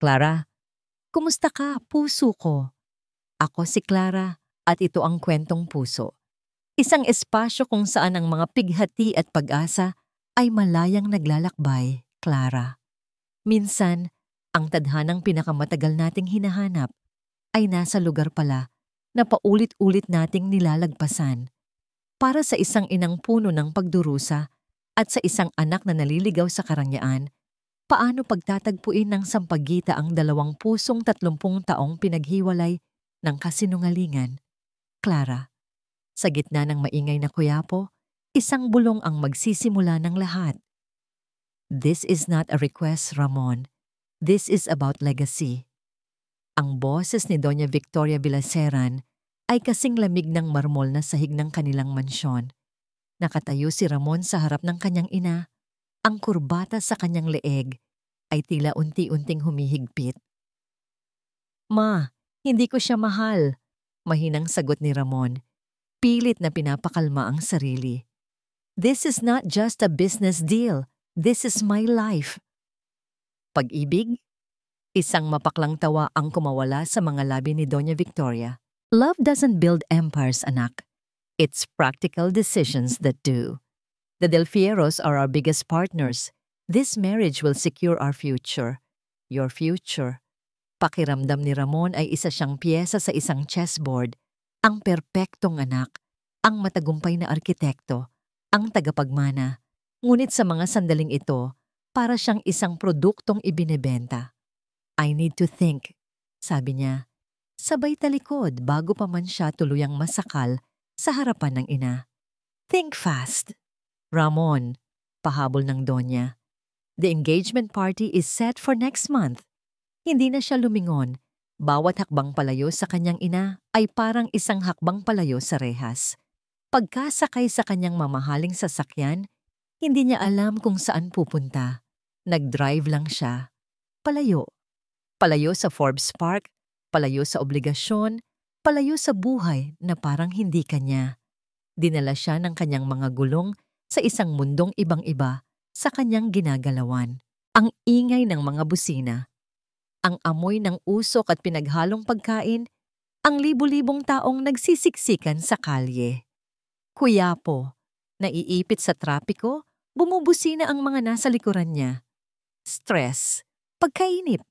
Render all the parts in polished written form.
Clara, kumusta ka, puso ko? Ako si Clara at ito ang Kwentong Puso. Isang espasyo kung saan ang mga pighati at pag-asa ay malayang naglalakbay, Clara. Minsan, ang tadhanang pinakamatagal nating hinahanap ay nasa lugar pala na paulit-ulit nating nilalagpasan. Para sa isang inang puno ng pagdurusa at sa isang anak na naliligaw sa karangyaan, paano pagtatagpuin ng sampagita ang 2 pusong 30 taong pinaghiwalay ng kasinungalingan? Clara, sa gitna ng maingay na kuyapo, isang bulong ang magsisimula ng lahat. This is not a request, Ramon. This is about legacy. Ang boses ni Doña Victoria Villaseran ay kasing lamig ng marmol na sahig ng kanilang mansyon. Nakatayo si Ramon sa harap ng kanyang ina. Ang kurbata sa kanyang leeg ay tila unti-unting humihigpit. Ma, hindi ko siya mahal, mahinang sagot ni Ramon. Pilit na pinapakalma ang sarili. This is not just a business deal. This is my life. Pag-ibig? Isang mapaklang tawa ang kumawala sa mga labi ni Doña Victoria. Love doesn't build empires, anak. It's practical decisions that do. The Del Fieros are our biggest partners. This marriage will secure our future. Your future. Pakiramdam ni Ramon ay isa siyang piyesa sa isang chessboard. Ang perpektong anak, ang matagumpay na arkitekto, ang tagapagmana. Ngunit sa mga sandaling ito, para siyang isang produktong ibinebenta. I need to think, sabi niya. Sabay talikod bago pa man siya tuluyang masakal sa harapan ng ina. Think fast. Ramon, pahabol ng Donya. The engagement party is set for next month. Hindi na siya lumingon. Bawat hakbang palayo sa kanyang ina ay parang isang hakbang palayo sa rehas. Pagkasakay sa kanyang mamahaling sasakyan, hindi niya alam kung saan pupunta. Nag-drive lang siya. Palayo. Palayo sa Forbes Park, palayo sa obligasyon, palayo sa buhay na parang hindi kanya. Dinala siya ng kanyang mga gulong sa isang mundong ibang-iba sa kanyang ginagalawan. Ang ingay ng mga busina, ang amoy ng usok at pinaghalong pagkain, ang libu-libong taong nagsisiksikan sa kalye. Kuyapo, naiipit sa trapiko, bumubusina ang mga nasa likuran niya. Stress, pagkainip,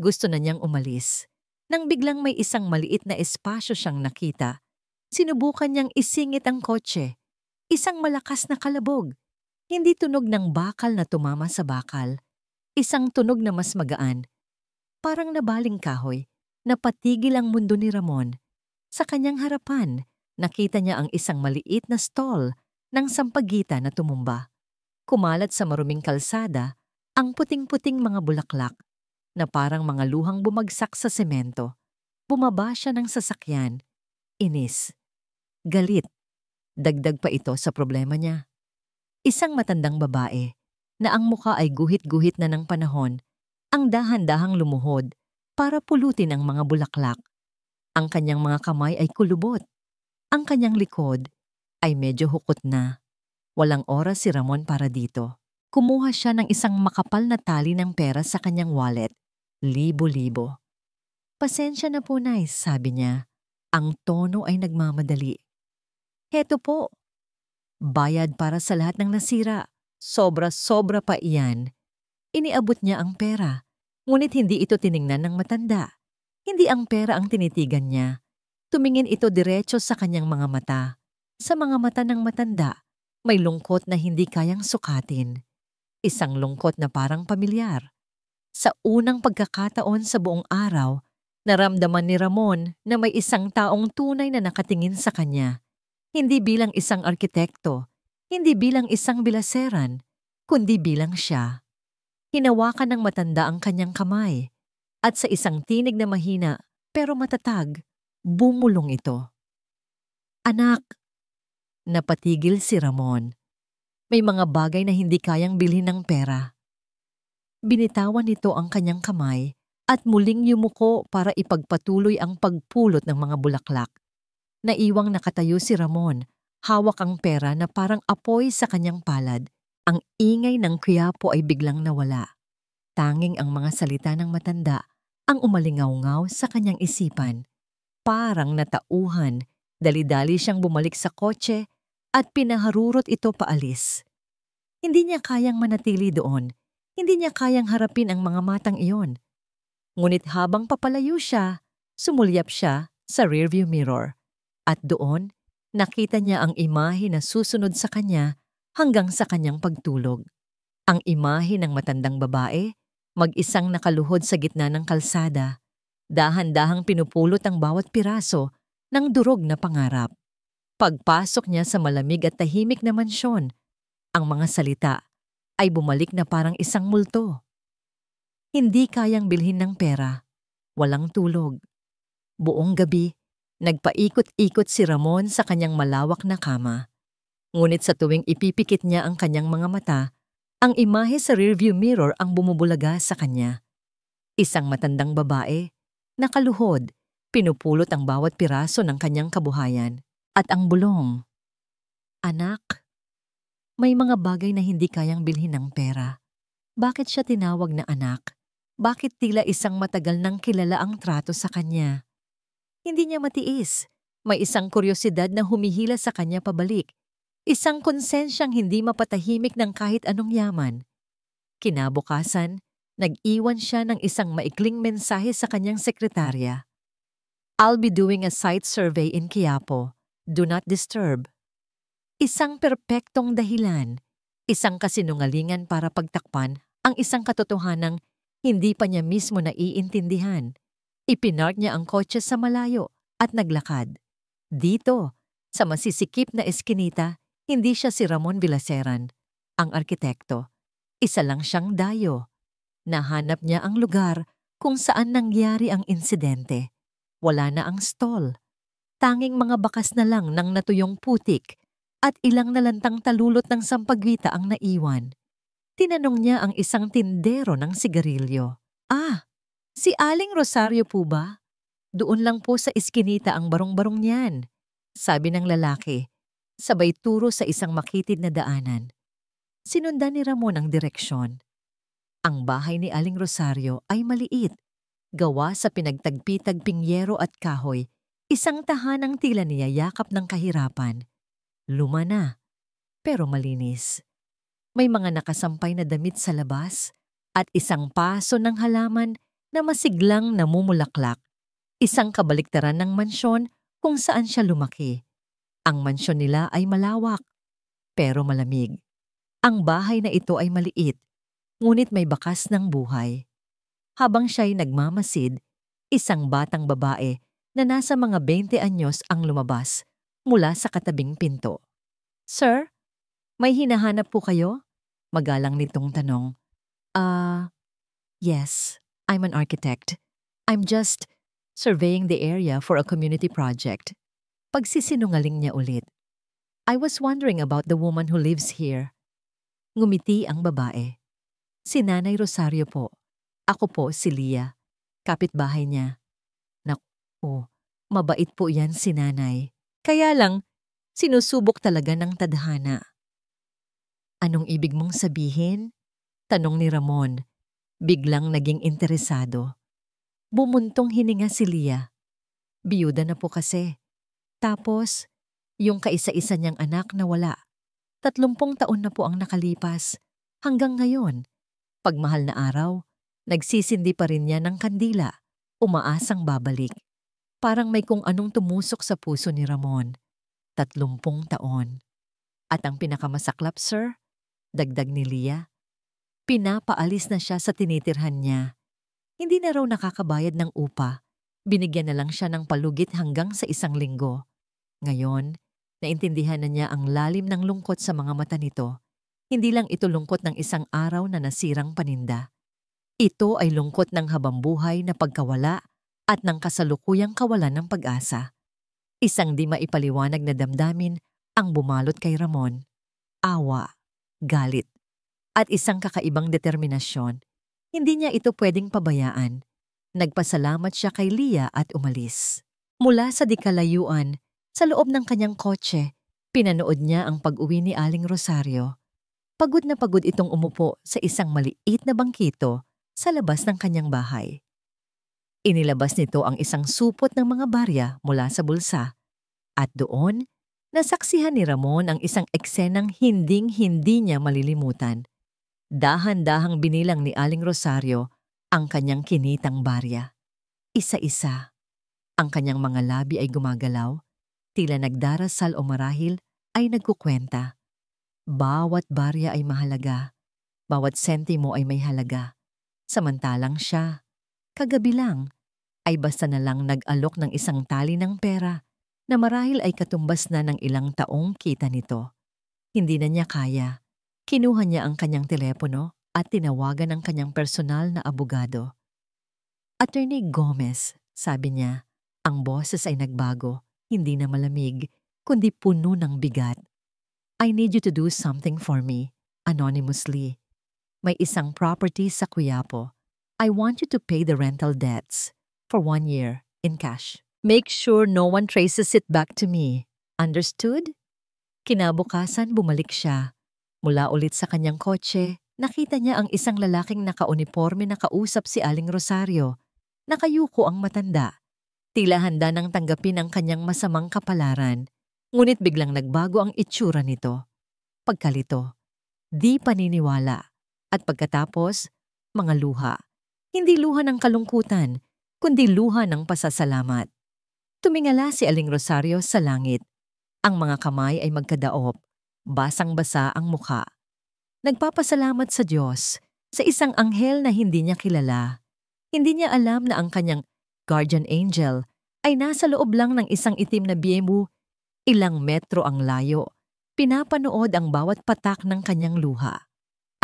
gusto na niyang umalis. Nang biglang may isang maliit na espasyo siyang nakita, sinubukan niyang isingit ang kotse. Isang malakas na kalabog. Hindi tunog ng bakal na tumama sa bakal. Isang tunog na mas magaan. Parang nabaling kahoy, napatigil ang mundo ni Ramon. Sa kanyang harapan, nakita niya ang isang maliit na stall ng sampagita na tumumba. Kumalat sa maruming kalsada ang puting-puting mga bulaklak na parang mga luhang bumagsak sa semento. Bumaba siya ng sasakyan. Inis. Galit. Dagdag pa ito sa problema niya. Isang matandang babae na ang muka ay guhit-guhit na ng panahon ang dahan-dahang lumuhod para pulutin ang mga bulaklak. Ang kanyang mga kamay ay kulubot. Ang kanyang likod ay medyo hukot na. Walang oras si Ramon para dito. Kumuha siya ng isang makapal na tali ng pera sa kanyang wallet. Libo-libo. Pasensya na po, Nay, sabi niya. Ang tono ay nagmamadali. Heto po. Bayad para sa lahat ng nasira. Sobra-sobra pa iyan. Iniabot niya ang pera. Ngunit hindi ito tiningnan ng matanda. Hindi ang pera ang tinitigan niya. Tumingin ito diretso sa kanyang mga mata. Sa mga mata ng matanda, may lungkot na hindi kayang sukatin. Isang lungkot na parang pamilyar. Sa unang pagkakataon sa buong araw, naramdaman ni Ramon na may isang taong tunay na nakatingin sa kanya. Hindi bilang isang arkitekto, hindi bilang isang Villaseran, kundi bilang siya. Hinawakan ng matanda ang kanyang kamay, at sa isang tinig na mahina pero matatag, bumulong ito. Anak, napatigil si Ramon. May mga bagay na hindi kayang bilhin ng pera. Binitawan nito ang kanyang kamay at muling yumuko para ipagpatuloy ang pagpulot ng mga bulaklak. Naiwang nakatayo si Ramon, hawak ang pera na parang apoy sa kanyang palad. Ang ingay ng kuyapo ay biglang nawala. Tanging ang mga salita ng matanda ang umalingaw-ngaw sa kanyang isipan. Parang natauhan, dali-dali siyang bumalik sa kotse at pinaharurot ito paalis. Hindi niya kayang manatili doon. Hindi niya kayang harapin ang mga matang iyon. Ngunit habang papalayo siya, sumulyap siya sa rearview mirror. At doon, nakita niya ang imahe na susunod sa kanya hanggang sa kanyang pagtulog. Ang imahe ng matandang babae, mag-isang nakaluhod sa gitna ng kalsada. Dahan-dahang pinupulot ang bawat piraso ng durog na pangarap. Pagpasok niya sa malamig at tahimik na mansyon, ang mga salita ay bumalik na parang isang multo. Hindi kayang bilhin ng pera, walang tulog. Buong gabi, nagpaikot-ikot si Ramon sa kanyang malawak na kama. Ngunit sa tuwing ipipikit niya ang kanyang mga mata, ang imahe sa rearview mirror ang bumubulaga sa kanya. Isang matandang babae, nakaluhod, pinupulot ang bawat piraso ng kanyang kabuhayan. At ang bulong, "Anak, may mga bagay na hindi kayang bilhin ng pera." Bakit siya tinawag na anak? Bakit tila isang matagal nang kilala ang trato sa kanya? Hindi niya matiis. May isang kuryosidad na humihila sa kanya pabalik. Isang konsensyang hindi mapatahimik ng kahit anong yaman. Kinabukasan, nag-iwan siya ng isang maikling mensahe sa kanyang sekretarya. "I'll be doing a site survey in Quiapo. Do not disturb." Isang perpektong dahilan, isang kasinungalingan para pagtakpan ang isang katotohanang hindi pa niya mismo naiintindihan. Ipinark niya ang kotse sa malayo at naglakad. Dito, sa masisikip na eskinita, hindi siya si Ramon Villaseran, ang arkitekto. Isa lang siyang dayo. Nahanap niya ang lugar kung saan nangyari ang insidente. Wala na ang stall. Tanging mga bakas na lang ng natuyong putik at ilang nalantang talulot ng sampagwita ang naiwan. Tinanong niya ang isang tindero ng sigarilyo. "Ah, si Aling Rosario po ba? Doon lang po sa iskinita ang barong-barong niyan," sabi ng lalaki, sabay turo sa isang makitid na daanan. Sinundan ni Ramon ang direksyon. Ang bahay ni Aling Rosario ay maliit, gawa sa pinagtagpi-tagping yero at kahoy, isang tahanang tila niyayakap ng kahirapan. Luma na, pero malinis. May mga nakasampay na damit sa labas at isang paso ng halaman na masiglang namumulaklak. Isang kabaliktaran ng mansyon kung saan siya lumaki. Ang mansyon nila ay malawak, pero malamig. Ang bahay na ito ay maliit, ngunit may bakas ng buhay. Habang siya'y nagmamasid, isang batang babae na nasa mga 20 anyos ang lumabas mula sa katabing pinto. "Sir, may hinahanap po kayo?" Magalang nitong tanong. Yes, I'm an architect. I'm just surveying the area for a community project." Pagsisinungaling niya ulit. "I was wondering about the woman who lives here." Ngumiti ang babae. "Si Nanay Rosario po. Ako po si Lia, kapitbahay niya." Naku, mabait po yan si Nanay. Kaya lang, sinusubok talaga ng tadhana. "Anong ibig mong sabihin?" tanong ni Ramon. Biglang naging interesado. Bumuntong hininga si Lia. Biyuda na po kasi. Tapos, yung kaisa-isa niyang anak na wala. 30 taon na po ang nakalipas. Hanggang ngayon, pagmahal na araw, nagsisindi pa rin niya ng kandila, umaasang babalik. Parang may kung anong tumusok sa puso ni Ramon. 30 taon. At ang pinakamasaklap, sir, dagdag ni Lia, pinapaalis na siya sa tinitirhan niya. Hindi na raw nakakabayad ng upa. Binigyan na lang siya ng palugit hanggang sa 1 linggo. Ngayon, naintindihan na niya ang lalim ng lungkot sa mga mata nito. Hindi lang ito lungkot ng isang araw na nasirang paninda. Ito ay lungkot ng habambuhay na pagkawala at ng kasalukuyang kawalan ng pag-asa. Isang di maipaliwanag na damdamin ang bumalot kay Ramon. Awa, galit, at isang kakaibang determinasyon. Hindi niya ito pwedeng pabayaan. Nagpasalamat siya kay Lia at umalis. Mula sa di kalayuan, sa loob ng kanyang kotse, pinanood niya ang pag-uwi ni Aling Rosario. Pagod na pagod itong umupo sa isang maliit na bangkito sa labas ng kanyang bahay. Inilabas nito ang isang supot ng mga barya mula sa bulsa. At doon, nasaksihan ni Ramon ang isang eksenang hinding-hindi niya malilimutan. Dahan-dahang binilang ni Aling Rosario ang kanyang kinitang barya. Isa-isa. Ang kanyang mga labi ay gumagalaw, tila nagdarasal o marahil ay nagkukwenta. Bawat barya ay mahalaga, bawat sentimo ay may halaga. Samantalang siya, kagabi lang, ay basta na lang nag-alok ng isang tali ng pera na marahil ay katumbas na ng ilang taong kita nito. Hindi na niya kaya. Kinuha niya ang kanyang telepono at tinawagan ang kanyang personal na abogado. Attorney Gomez, sabi niya, ang boses ay nagbago, hindi na malamig, kundi puno ng bigat. I need you to do something for me, anonymously. May isang property sa Quiapo. I want you to pay the rental debts for 1 year in cash. Make sure no one traces it back to me. Understood? Kinabukasan bumalik siya. Mula ulit sa kanyang kotse, nakita niya ang isang lalaking nakauniporme na kausap si Aling Rosario. Nakayuko ang matanda. Tila handa nang tanggapin ang kanyang masamang kapalaran. Ngunit biglang nagbago ang itsura nito. Pagkalito, di paniniwala. At pagkatapos, mga luha. Hindi luha ng kalungkutan, kundi luha ng pasasalamat. Tumingala si Aling Rosario sa langit. Ang mga kamay ay magkadaop. Basang-basa ang mukha. Nagpapasalamat sa Diyos, sa isang anghel na hindi niya kilala. Hindi niya alam na ang kanyang guardian angel ay nasa loob lang ng isang itim na BMW, ilang metro ang layo. Pinapanood ang bawat patak ng kanyang luha.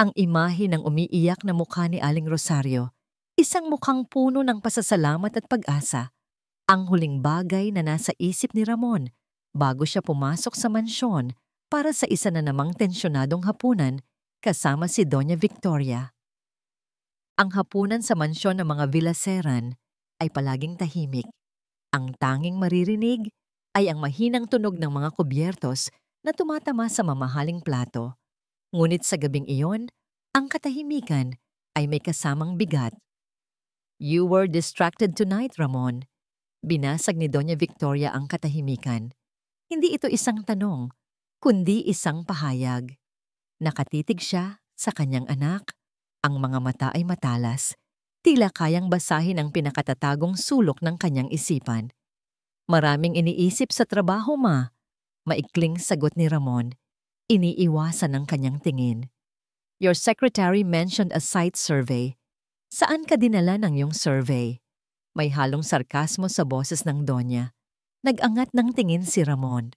Ang imahe ng umiiyak na mukha ni Aling Rosario, isang mukhang puno ng pasasalamat at pag-asa. Ang huling bagay na nasa isip ni Ramon bago siya pumasok sa mansyon para sa isa na namang tensyonadong hapunan kasama si Doña Victoria. Ang hapunan sa mansyon ng mga Villaseran ay palaging tahimik. Ang tanging maririnig ay ang mahinang tunog ng mga kubyertos na tumatama sa mamahaling plato. Ngunit sa gabing iyon, ang katahimikan ay may kasamang bigat. You were distracted tonight, Ramon. Binasag ni Doña Victoria ang katahimikan. Hindi ito isang tanong, kundi isang pahayag. Nakatitig siya sa kanyang anak. Ang mga mata ay matalas. Tila kayang basahin ang pinakatatagong sulok ng kanyang isipan. Maraming iniisip sa trabaho, ma. Maikling sagot ni Ramon. Iniiwasan ang kanyang tingin. Your secretary mentioned a site survey. Saan ka dinala ng iyong survey? May halong sarkasmo sa boses ng Donya. Nag-angat ng tingin si Ramon.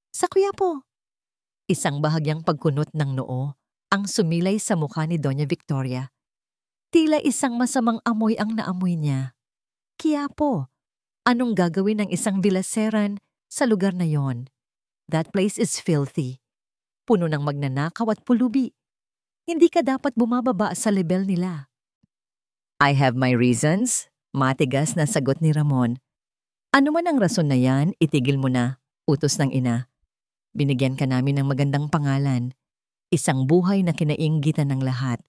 Sa Quiapo. Isang bahagyang pagkunot ng noo ang sumilay sa mukha ni Doña Victoria. Tila isang masamang amoy ang naamoy niya. Quiapo. Anong gagawin ng isang Villaseran sa lugar na yon? That place is filthy. Puno ng magnanakaw at pulubi. Hindi ka dapat bumababa sa level nila. I have my reasons, matigas na sagot ni Ramon. Ano man ang rason na yan, itigil mo na, utos ng ina. Binigyan ka namin ng magandang pangalan. Isang buhay na kinainggitan ng lahat.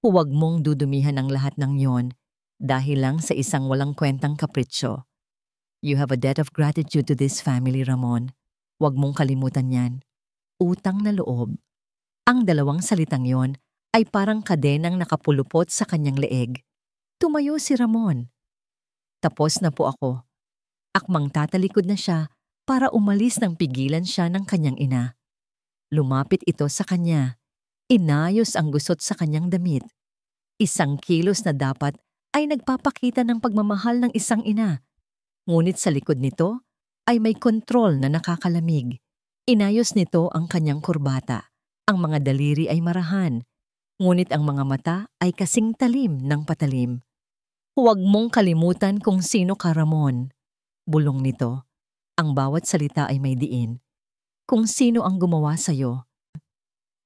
Huwag mong dudumihan ang lahat ng yon dahil lang sa isang walang kwentang kapritsyo. You have a debt of gratitude to this family, Ramon. Huwag mong kalimutan yan. Utang na loob. Ang dalawang salitang yon ay parang kadenang nakapulupot sa kanyang leeg. Tumayo si Ramon. Tapos na po ako. Akmang tatalikod na siya para umalis nang pigilan siya ng kanyang ina. Lumapit ito sa kanya. Inayos ang gusot sa kanyang damit. Isang kilos na dapat ay nagpapakita ng pagmamahal ng isang ina. Ngunit sa likod nito ay may kontrol na nakakalamig. Inayos nito ang kanyang kurbata. Ang mga daliri ay marahan. Ngunit ang mga mata ay kasing talim ng patalim. Huwag mong kalimutan kung sino ka, Ramon. Bulong nito. Ang bawat salita ay may diin. Kung sino ang gumawa sa'yo.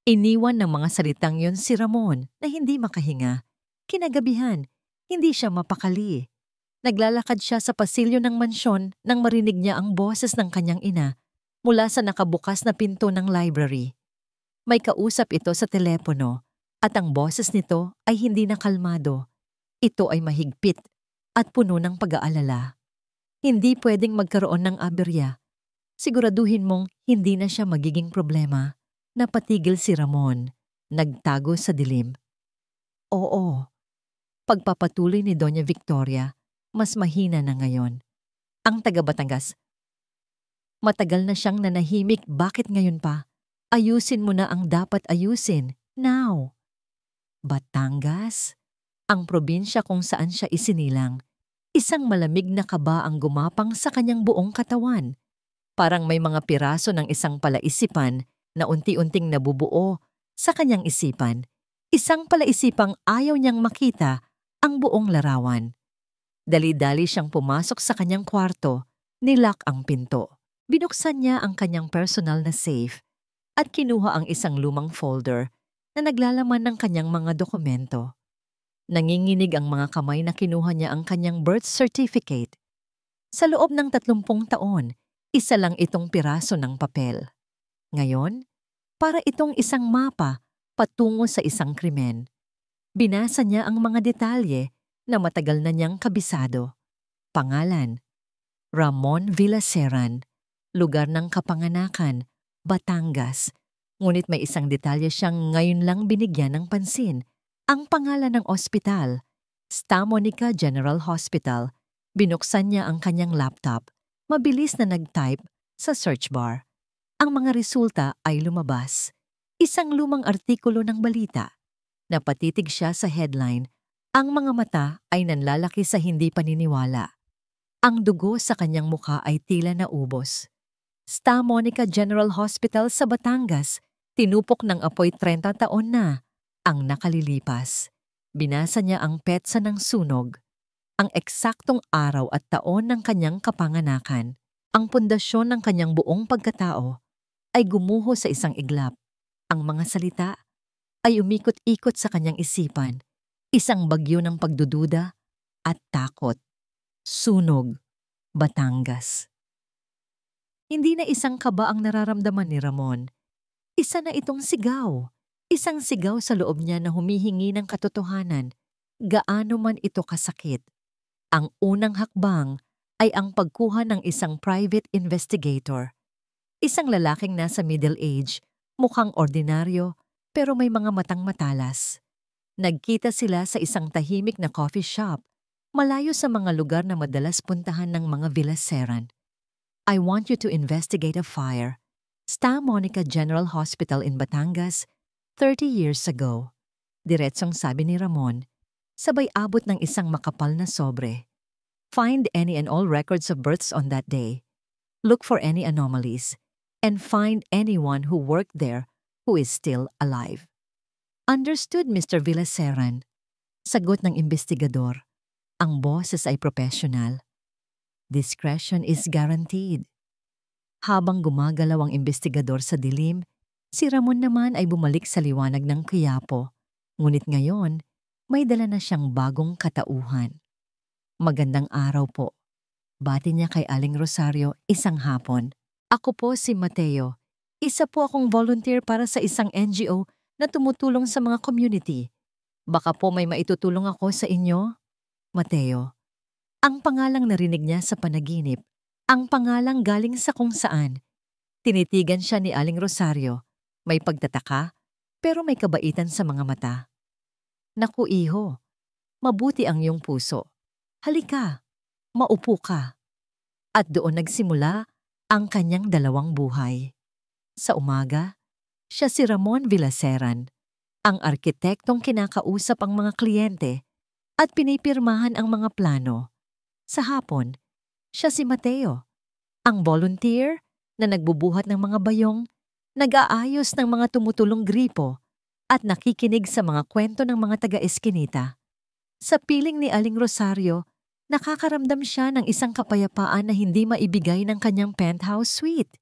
Iniwan ng mga salitang yon si Ramon na hindi makahinga. Kinagabihan, hindi siya mapakali. Naglalakad siya sa pasilyo ng mansyon nang marinig niya ang boses ng kanyang ina mula sa nakabukas na pinto ng library. May kausap ito sa telepono at ang boses nito ay hindi na kalmado. Ito ay mahigpit, at puno ng pag-aalala. Hindi pwedeng magkaroon ng aberya. Siguraduhin mong hindi na siya magiging problema. Napatigil si Ramon, nagtago sa dilim. Oo, pagpapatuloy ni Doña Victoria, mas mahina na ngayon. Ang taga Batangas, matagal na siyang nanahimik, bakit ngayon pa? Ayusin mo na ang dapat ayusin, now. Batangas? Ang probinsya kung saan siya isinilang. Isang malamig na kaba ang gumapang sa kanyang buong katawan. Parang may mga piraso ng isang palaisipan na unti-unting nabubuo sa kanyang isipan. Isang palaisipang ayaw niyang makita ang buong larawan. Dali-dali siyang pumasok sa kanyang kwarto, nilock ang pinto. Binuksan niya ang kanyang personal na safe at kinuha ang isang lumang folder na naglalaman ng kanyang mga dokumento. Nanginginig ang mga kamay na kinuha niya ang kanyang birth certificate. Sa loob ng 30 taon, isa lang itong piraso ng papel. Ngayon, para itong isang mapa patungo sa isang krimen. Binasa niya ang mga detalye na matagal na niyang kabisado. Pangalan, Ramon Villaseran, lugar ng kapanganakan, Batangas. Ngunit may isang detalye siyang ngayon lang binigyan ng pansin. Ang pangalan ng ospital, Sta Monica General Hospital. Binuksan niya ang kanyang laptop. Mabilis na nag-type sa search bar. Ang mga resulta ay lumabas. Isang lumang artikulo ng balita. Napatitig siya sa headline. Ang mga mata ay nanlalaki sa hindi paniniwala. Ang dugo sa kanyang mukha ay tila naubos. Sta Monica General Hospital sa Batangas. Tinupok ng apoy 30 taon na ang nakalilipas. Binasa niya ang petsa ng sunog, ang eksaktong araw at taon ng kanyang kapanganakan. Ang pundasyon ng kanyang buong pagkatao ay gumuho sa isang iglap. Ang mga salita ay umikot-ikot sa kanyang isipan, isang bagyo ng pagdududa at takot. Sunog, Batangas. Hindi na isang kaba ang nararamdaman ni Ramon. Isa na itong sigaw. Isang sigaw sa loob niya na humihingi ng katotohanan, gaano man ito kasakit. Ang unang hakbang ay ang pagkuha ng isang private investigator. Isang lalaking nasa middle age, mukhang ordinaryo, pero may mga matang matalas. Nagkita sila sa isang tahimik na coffee shop, malayo sa mga lugar na madalas puntahan ng mga Villaseran. I want you to investigate a fire. Sta Monica General Hospital in Batangas, 30 years ago. Diretsong sabi ni Ramon, sabay abot ng isang makapal na sobre. Find any and all records of births on that day. Look for any anomalies. And find anyone who worked there who is still alive. Understood, Mr. Villaseran. Sagot ng investigador. Ang boses ay professional. Discretion is guaranteed. Habang gumagalaw ang investigador sa dilim, si Ramon naman ay bumalik sa liwanag ng Quiapo. Ngunit ngayon, may dala na siyang bagong katauhan. Magandang araw po. Bati niya kay Aling Rosario isang hapon. Ako po si Mateo. Isa po akong volunteer para sa isang NGO na tumutulong sa mga community. Baka po may maitutulong ako sa inyo? Mateo. Ang pangalang narinig niya sa panaginip. Ang pangalang galing sa kung saan. Tinitigan siya ni Aling Rosario. May pagtataka, pero may kabaitan sa mga mata. Naku iho, mabuti ang iyong puso. Halika, maupo ka. At doon nagsimula ang kanyang dalawang buhay. Sa umaga, siya si Ramon Villaseran, ang arkitektong kinakausap ang mga kliyente at pinipirmahan ang mga plano. Sa hapon, siya si Mateo, ang volunteer na nagbubuhat ng mga bayong, nag-aayos ng mga tumutulong gripo at nakikinig sa mga kwento ng mga taga-eskinita. Sa piling ni Aling Rosario, nakakaramdam siya ng isang kapayapaan na hindi maibigay ng kanyang penthouse suite.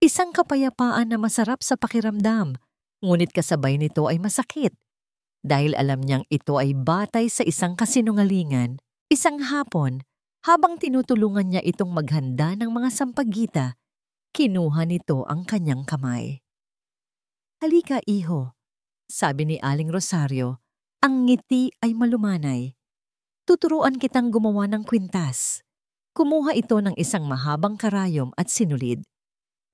Isang kapayapaan na masarap sa pakiramdam, ngunit kasabay nito ay masakit. Dahil alam niyang ito ay batay sa isang kasinungalingan, isang hapon, habang tinutulungan niya itong maghanda ng mga sampagita, kinuha nito ang kanyang kamay. Halika, iho, sabi ni Aling Rosario, ang ngiti ay malumanay. Tuturuan kitang gumawa ng kwintas. Kumuha ito ng isang mahabang karayom at sinulid.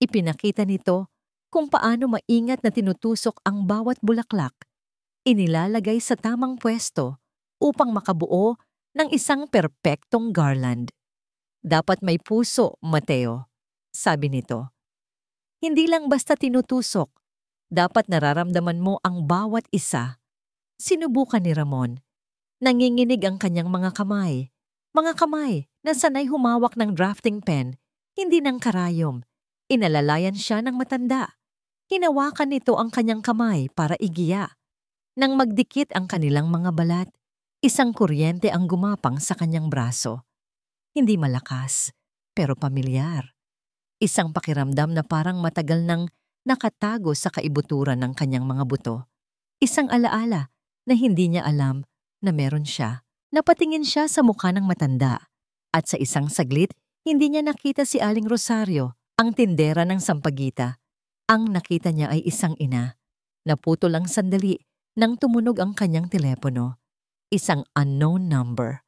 Ipinakita nito kung paano maingat na tinutusok ang bawat bulaklak. Inilalagay sa tamang pwesto upang makabuo ng isang perpektong garland. Dapat may puso, Mateo, sabi nito. Hindi lang basta tinutusok, dapat nararamdaman mo ang bawat isa. Sinubukan ni Ramon. Nanginginig ang kanyang mga kamay. Mga kamay na sanay humawak ng drafting pen, hindi ng karayom. Inalalayan siya ng matanda. Hinawakan nito ang kanyang kamay para igiya. Nang magdikit ang kanilang mga balat, isang kuryente ang gumapang sa kanyang braso. Hindi malakas, pero pamilyar. Isang pakiramdam na parang matagal nang nakatago sa kaibuturan ng kanyang mga buto. Isang alaala na hindi niya alam na meron siya. Napatingin siya sa mukha ng matanda. At sa isang saglit, hindi niya nakita si Aling Rosario, ang tindera ng Sampaguita. Ang nakita niya ay isang ina. Naputol ang sandali nang tumunog ang kanyang telepono. Isang unknown number.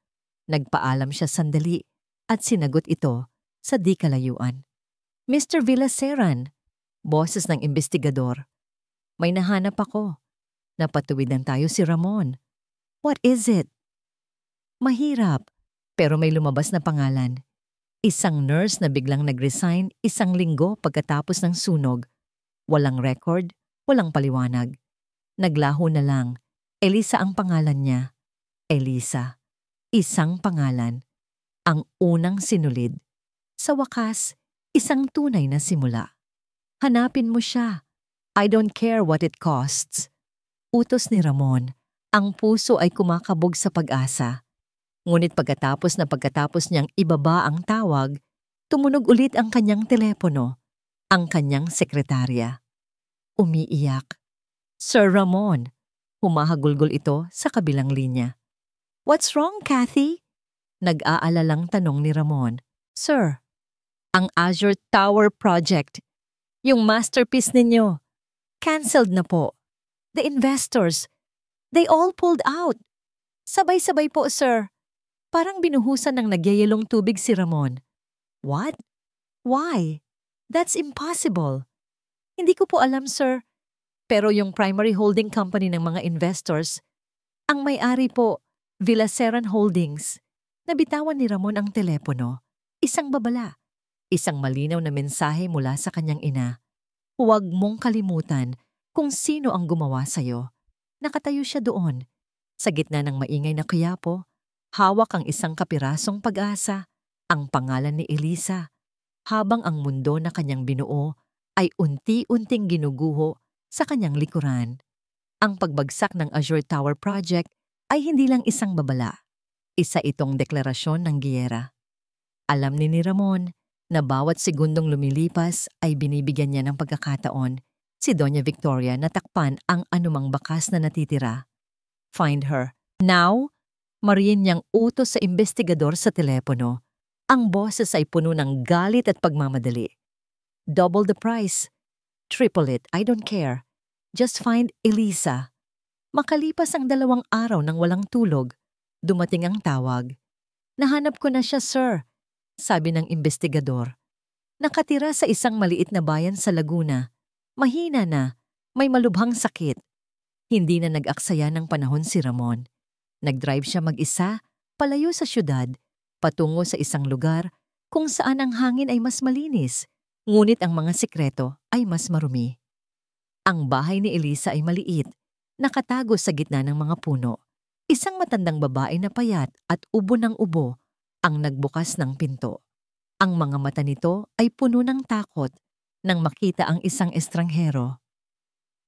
Nagpaalam siya sandali at sinagot ito sa di kalayuan. Mr. Villaseran, boses ng investigador. May nahanap ako. Napatuwidan tayo si Ramon. What is it? Mahirap, pero may lumabas na pangalan. Isang nurse na biglang nag-resign 1 linggo pagkatapos ng sunog. Walang record, walang paliwanag. Naglaho na lang. Elisa ang pangalan niya. Elisa. Isang pangalan. Ang unang sinulid. Sa wakas, isang tunay na simula. Hanapin mo siya. I don't care what it costs. Utos ni Ramon. Ang puso ay kumakabog sa pag-asa. Ngunit pagkatapos niyang ibaba ang tawag, tumunog ulit ang kanyang telepono, ang kanyang sekretarya. Umiiyak. Sir Ramon, humahagulgol ito sa kabilang linya. What's wrong, Kathy? Nag-aalalang tanong ni Ramon. Sir, ang Azure Tower Project, yung masterpiece ninyo, cancelled na po. The investors, they all pulled out. Sabay-sabay po, sir. Parang binuhusan ng nagyayalong tubig si Ramon. What? Why? That's impossible. Hindi ko po alam, sir. Pero yung primary holding company ng mga investors, ang may-ari po, Villaseran Holdings. Nabitawan ni Ramon ang telepono. Isang babala. Isang malinaw na mensahe mula sa kanyang ina. Huwag mong kalimutan kung sino ang gumawa sa'yo. Nakatayo siya doon. Sa gitna ng maingay na kuyapo, hawak ang isang kapirasong pag-asa, ang pangalan ni Elisa, habang ang mundo na kanyang binuo ay unti-unting ginuguho sa kanyang likuran. Ang pagbagsak ng Azure Tower Project ay hindi lang isang babala. Isa itong deklarasyon ng giyera. Alam ni Ramon na bawat segundong lumilipas ay binibigyan niya ng pagkakataon si Doña Victoria na takpan ang anumang bakas na natitira. Find her. Now, mariin niyang utos sa investigador sa telepono. Ang boses ay puno ng galit at pagmamadali. Double the price. Triple it, I don't care. Just find Elisa. Makalipas ang 2 araw ng walang tulog, dumating ang tawag. Nahanap ko na siya, sir, sabi ng investigador. Nakatira sa isang maliit na bayan sa Laguna. Mahina na, may malubhang sakit. Hindi na nag-aksaya ng panahon si Ramon. Nag-drive siya mag-isa, palayo sa syudad, patungo sa isang lugar kung saan ang hangin ay mas malinis, ngunit ang mga sikreto ay mas marumi. Ang bahay ni Elisa ay maliit, nakatago sa gitna ng mga puno. Isang matandang babae na payat at ubo ng ubo ang nagbukas ng pinto. Ang mga mata nito ay puno ng takot nang makita ang isang estranghero.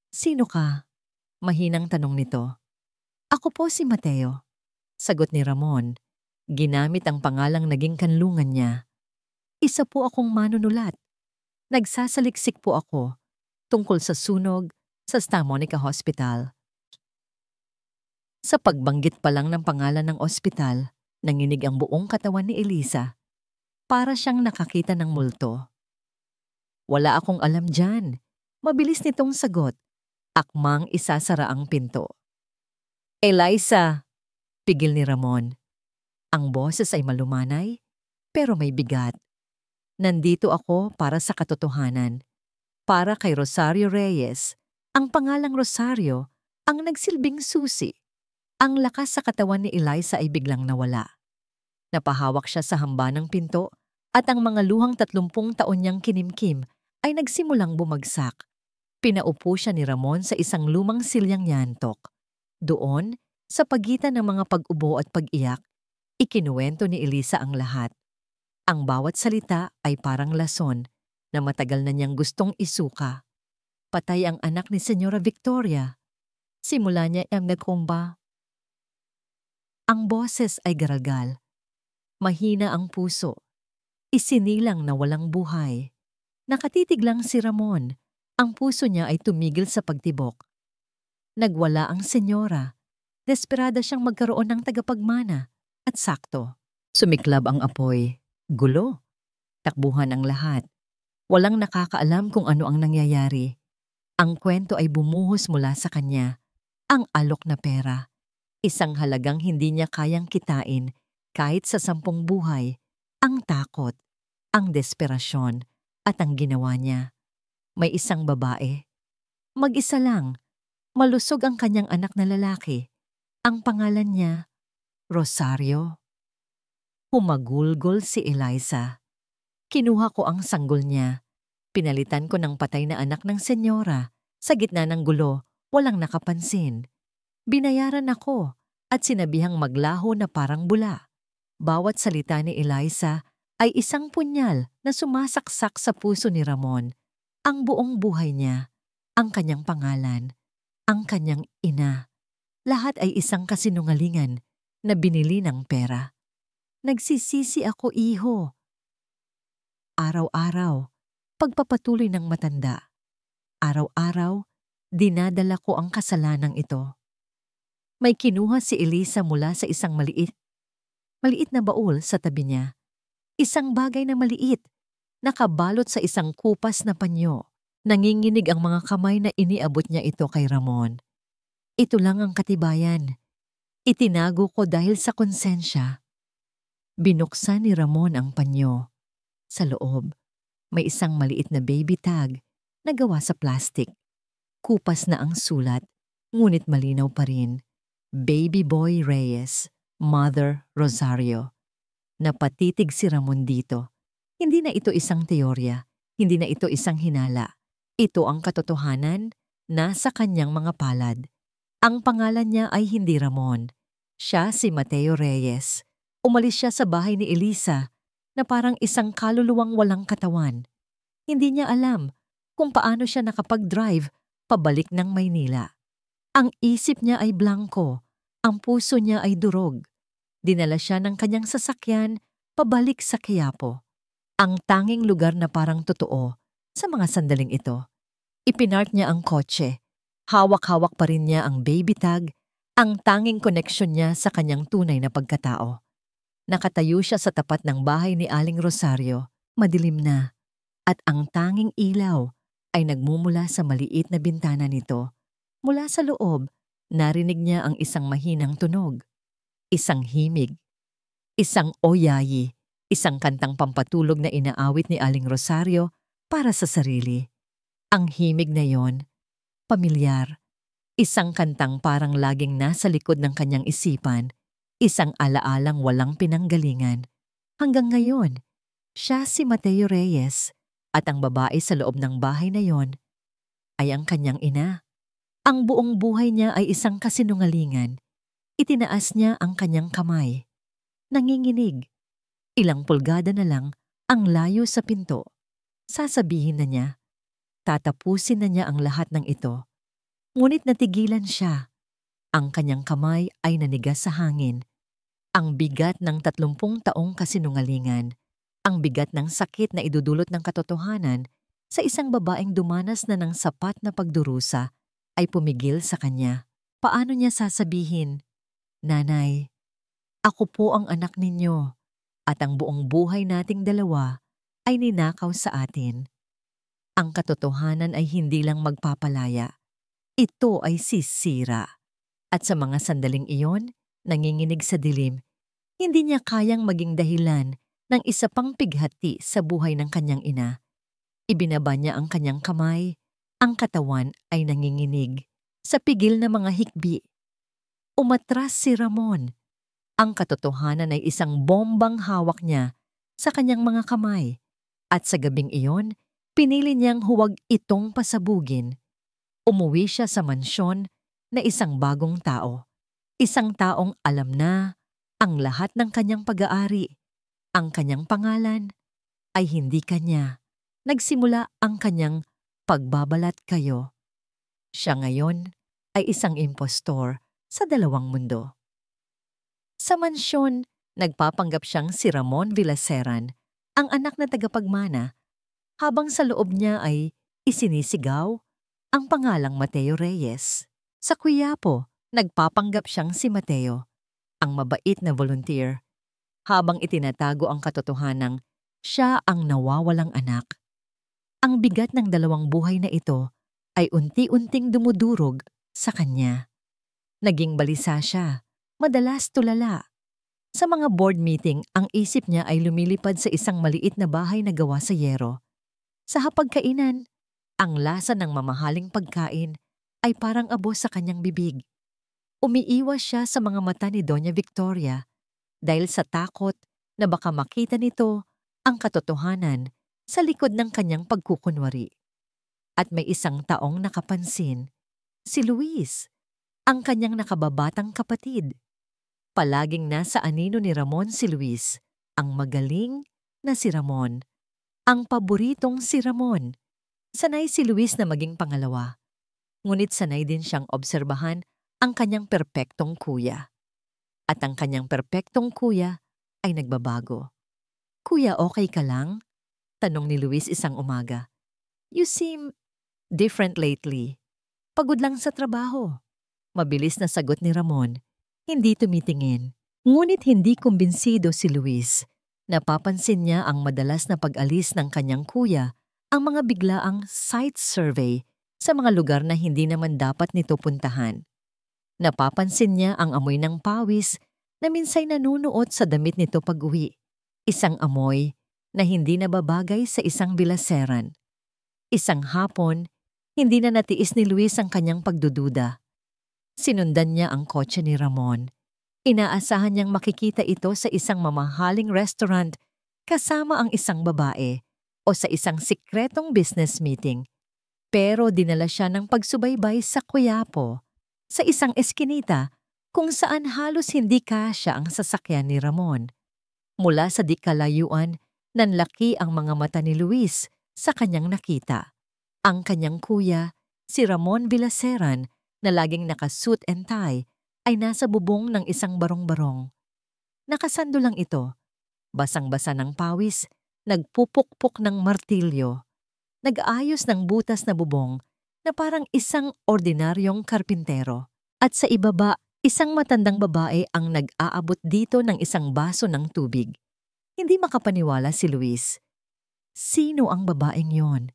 Sino ka? Mahinang tanong nito. Ako po si Mateo, sagot ni Ramon, ginamit ang pangalang naging kanlungan niya. Isa po akong manunulat. Nagsasaliksik po ako tungkol sa sunog sa Santa Monica Hospital. Sa pagbanggit pa lang ng pangalan ng ospital, nanginig ang buong katawan ni Elisa. Para siyang nakakita ng multo. Wala akong alam dyan. Mabilis nitong sagot. Akmang isasara ang pinto. Elisa, pigil ni Ramon. Ang boses ay malumanay, pero may bigat. Nandito ako para sa katotohanan. Para kay Rosario Reyes, ang pangalang Rosario ang nagsilbing susi. Ang lakas sa katawan ni Eliza ay biglang nawala. Napahawak siya sa hamba ng pinto at ang mga luhang 30 taon niyang kinimkim ay nagsimulang bumagsak. Pinaupo siya ni Ramon sa isang lumang silyang yantok. Doon, sa pagitan ng mga pag-ubo at pag-iyak, ikinuwento ni Eliza ang lahat. Ang bawat salita ay parang lason na matagal na niyang gustong isuka. Patay ang anak ni Senyora Victoria. Simula niya ang nagkumba. Ang boses ay garagal. Mahina ang puso. Isinilang na walang buhay. Nakatitig lang si Ramon. Ang puso niya ay tumigil sa pagtibok. Nagwala ang senyora. Desperada siyang magkaroon ng tagapagmana. At sakto. Sumiklab ang apoy. Gulo. Takbuhan ang lahat. Walang nakakaalam kung ano ang nangyayari. Ang kwento ay bumuhos mula sa kanya. Ang alok na pera. Isang halagang hindi niya kayang kitain kahit sa 10 buhay. Ang takot, ang desperasyon, at ang ginawa niya. May isang babae. Mag-isa lang. Malusog ang kanyang anak na lalaki. Ang pangalan niya, Rosario. Humagulgol si Eliza. Kinuha ko ang sanggol niya. Pinalitan ko ng patay na anak ng senyora. Sa gitna ng gulo, walang nakapansin. Binayaran ako at sinabihang maglaho na parang bula. Bawat salita ni Eliza ay isang punyal na sumasaksak sa puso ni Ramon. Ang buong buhay niya, ang kanyang pangalan, ang kanyang ina. Lahat ay isang kasinungalingan na binili ng pera. Nagsisisi ako, iho. Araw-araw, pagpapatuloy ng matanda. Araw-araw, dinadala ko ang kasalanang ito. May kinuha si Eliza mula sa isang maliit na baul sa tabi niya. Isang bagay na maliit, nakabalot sa isang kupas na panyo. Nanginginig ang mga kamay na iniabot niya ito kay Ramon. Ito lang ang katibayan. Itinago ko dahil sa konsensya. Binuksan ni Ramon ang panyo. Sa loob, may isang maliit na baby tag na gawa sa plastik. Kupas na ang sulat, ngunit malinaw pa rin. Baby Boy Reyes, Mother Rosario. Napatitig si Ramon dito. Hindi na ito isang teorya, hindi na ito isang hinala. Ito ang katotohanan, nasa kanyang mga palad. Ang pangalan niya ay hindi Ramon. Siya si Mateo Reyes. Umalis siya sa bahay ni Eliza na parang isang kaluluwang walang katawan. Hindi niya alam kung paano siya nakapag-drive pabalik ng Maynila. Ang isip niya ay blanko, ang puso niya ay durog. Dinala siya ng kanyang sasakyan pabalik sa Quiapo. Ang tanging lugar na parang totoo sa mga sandaling ito. Ipinark niya ang kotse. Hawak-hawak pa rin niya ang baby tag, ang tanging koneksyon niya sa kanyang tunay na pagkatao. Nakatayo siya sa tapat ng bahay ni Aling Rosario, madilim na, at ang tanging ilaw ay nagmumula sa maliit na bintana nito. Mula sa loob, narinig niya ang isang mahinang tunog, isang himig, isang oyayi, isang kantang pampatulog na inaawit ni Aling Rosario para sa sarili. Ang himig na yon, pamilyar, isang kantang parang laging nasa likod ng kanyang isipan, isang alaalang walang pinanggalingan. Hanggang ngayon, siya si Mateo Reyes at ang babae sa loob ng bahay na yon ay ang kanyang ina. Ang buong buhay niya ay isang kasinungalingan. Itinaas niya ang kanyang kamay. Nanginginig. Ilang pulgada na lang ang layo sa pinto. Sasabihin na niya. Tatapusin na niya ang lahat ng ito. Ngunit natigilan siya. Ang kanyang kamay ay nanigas sa hangin. Ang bigat ng 30 taong kasinungalingan. Ang bigat ng sakit na idudulot ng katotohanan sa isang babaeng dumanas na ng sapat na pagdurusa ay pumigil sa kanya. Paano niya sasabihin, "Nanay, ako po ang anak ninyo at ang buong buhay nating dalawa ay ninakaw sa atin." Ang katotohanan ay hindi lang magpapalaya. Ito ay sisira. At sa mga sandaling iyon, nanginginig sa dilim, Hindi niya kayang maging dahilan ng isa pang pighati sa buhay ng kanyang ina. Ibinaba niya ang kanyang kamay, ang katawan ay nanginginig sa pigil na mga hikbi. Umatras si Ramon. Ang katotohanan ay isang bombang hawak niya sa kanyang mga kamay at sa gabing iyon, pinili niyang huwag itong pasabugin. Umuwi siya sa mansyon na isang bagong tao. Isang taong alam na ang lahat ng kanyang pag-aari. Ang kanyang pangalan ay hindi kanya. Nagsimula ang kanyang pagbabalat kayo. Siya ngayon ay isang impostor sa dalawang mundo. Sa mansyon, nagpapanggap siyang si Ramon Villaseran, ang anak na tagapagmana, habang sa loob niya ay isinisigaw ang pangalang Mateo Reyes. Sa Quiapo, nagpapanggap siyang si Mateo, ang mabait na volunteer, habang itinatago ang katotohanang siya ang nawawalang anak. Ang bigat ng dalawang buhay na ito ay unti-unting dumudurog sa kanya. Naging balisa siya, madalas tulala. Sa mga board meeting, ang isip niya ay lumilipad sa isang maliit na bahay na gawa sa yero. Sa hapagkainan, ang lasa ng mamahaling pagkain ay parang abo sa kanyang bibig. Umiiwas siya sa mga mata ni Doña Victoria dahil sa takot na baka makita nito ang katotohanan sa likod ng kanyang pagkukunwari. At may isang taong nakapansin, si Luis, ang kanyang nakababatang kapatid. Palaging nasa anino ni Ramon si Luis, ang magaling na si Ramon, ang paboritong si Ramon. Sanay si Luis na maging pangalawa, ngunit sanay din siyang obserbahan ang kanyang perpektong kuya. At ang kanyang perpektong kuya ay nagbabago. "Kuya, okay ka lang?" tanong ni Luis isang umaga. "You seem different lately." "Pagod lang sa trabaho." Mabilis na sagot ni Ramon, hindi tumitingin. Ngunit hindi kumbinsido si Luis. Napapansin niya ang madalas na pag-alis ng kanyang kuya, ang mga biglaang site survey sa mga lugar na hindi naman dapat nito puntahan. Napapansin niya ang amoy ng pawis na minsay nanunuot sa damit nito pag-uwi. Isang amoy na hindi nababagay sa isang Villaseran. Isang hapon, hindi na natiis ni Luis ang kanyang pagdududa. Sinundan niya ang kotse ni Ramon. Inaasahan niyang makikita ito sa isang mamahaling restaurant kasama ang isang babae o sa isang sikretong business meeting. Pero dinala siya ng pagsubaybay sa Quiapo, sa isang eskinita kung saan halos hindi kasya ang sasakyan ni Ramon. Mula sa di kalayuan, nanlaki ang mga mata ni Luis sa kanyang nakita. Ang kanyang kuya, si Ramon Villaseran, na laging naka-suit and tie, ay nasa bubong ng isang barong-barong. Nakasando lang ito, basang-basa ng pawis, nagpupukpok ng martilyo, nag-aayos ng butas na bubong na parang isang ordinaryong karpintero. At sa ibaba, isang matandang babae ang nag-aabot dito ng isang baso ng tubig. Hindi makapaniwala si Luis. Sino ang babaeng yon?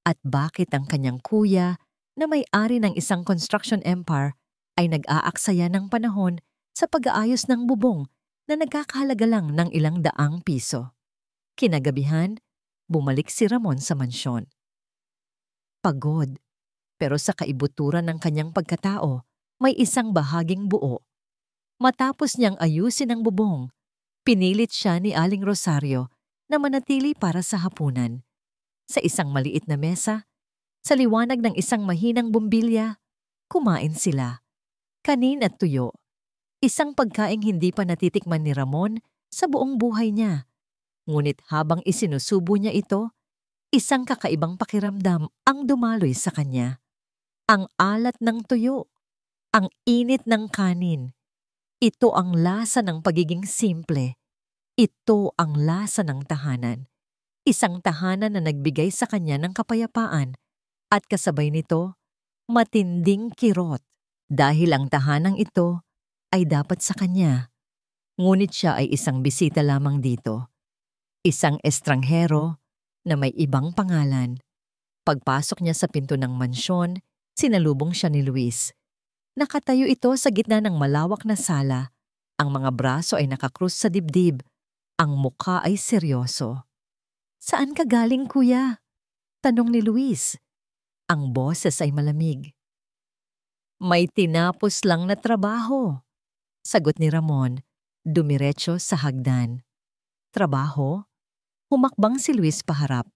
At bakit ang kanyang kuya, na may-ari ng isang construction empire, ay nag-aaksaya ng panahon sa pag-aayos ng bubong na nagkakahalaga lang ng ilang daang piso? Kinagabihan, bumalik si Ramon sa mansyon. Pagod, pero sa kaibuturan ng kanyang pagkatao, may isang bahaging buo. Matapos niyang ayusin ang bubong, pinilit siya ni Aling Rosario na manatili para sa hapunan. Sa isang maliit na mesa, sa liwanag ng isang mahinang bumbilya, kumain sila. Kanin at tuyo. Isang pagkaing hindi pa natitikman ni Ramon sa buong buhay niya. Ngunit habang isinusubo niya ito, isang kakaibang pakiramdam ang dumaloy sa kanya. Ang alat ng tuyo, ang init ng kanin. Ito ang lasa ng pagiging simple. Ito ang lasa ng tahanan. Isang tahanan na nagbigay sa kanya ng kapayapaan at kasabay nito, matinding kirot dahil ang tahanang ito ay dapat sa kanya. Ngunit siya ay isang bisita lamang dito. Isang estranghero na may ibang pangalan. Pagpasok niya sa pinto ng mansyon, sinalubong siya ni Luis. Nakatayo ito sa gitna ng malawak na sala. Ang mga braso ay nakakrus sa dibdib. Ang mukha ay seryoso. "Saan ka galing, kuya?" tanong ni Luis. Ang boses ay malamig. "May tinapos lang na trabaho," sagot ni Ramon, dumiretso sa hagdan. "Trabaho?" Humakbang si Luis paharap.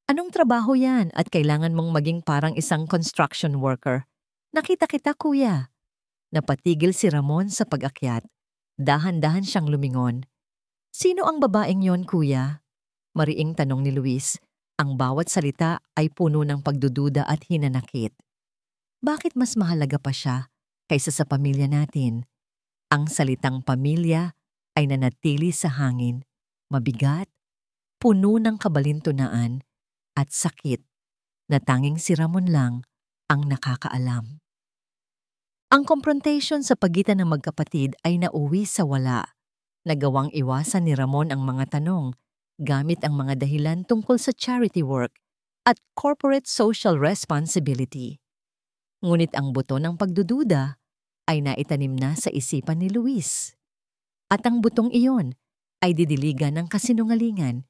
"Anong trabaho yan at kailangan mong maging parang isang construction worker?" "Nakita kita, kuya." Napatigil si Ramon sa pag-akyat. Dahan-dahan siyang lumingon. "Sino ang babaeng yon, kuya?" Mariing tanong ni Luis. Ang bawat salita ay puno ng pagdududa at hinanakit. Bakit mas mahalaga pa siya kaysa sa pamilya natin? Ang salitang pamilya ay nanatili sa hangin, mabigat, puno ng kabalintunaan at sakit na tanging si Ramon lang ang nakakaalam. Ang confrontation sa pagitan ng magkapatid ay nauwi sa wala. Nagawang iwasan ni Ramon ang mga tanong gamit ang mga dahilan tungkol sa charity work at corporate social responsibility. Ngunit ang buto ng pagdududa ay naitanim na sa isipan ni Luis. At ang butong iyon ay didiligan ng kasinungalingan.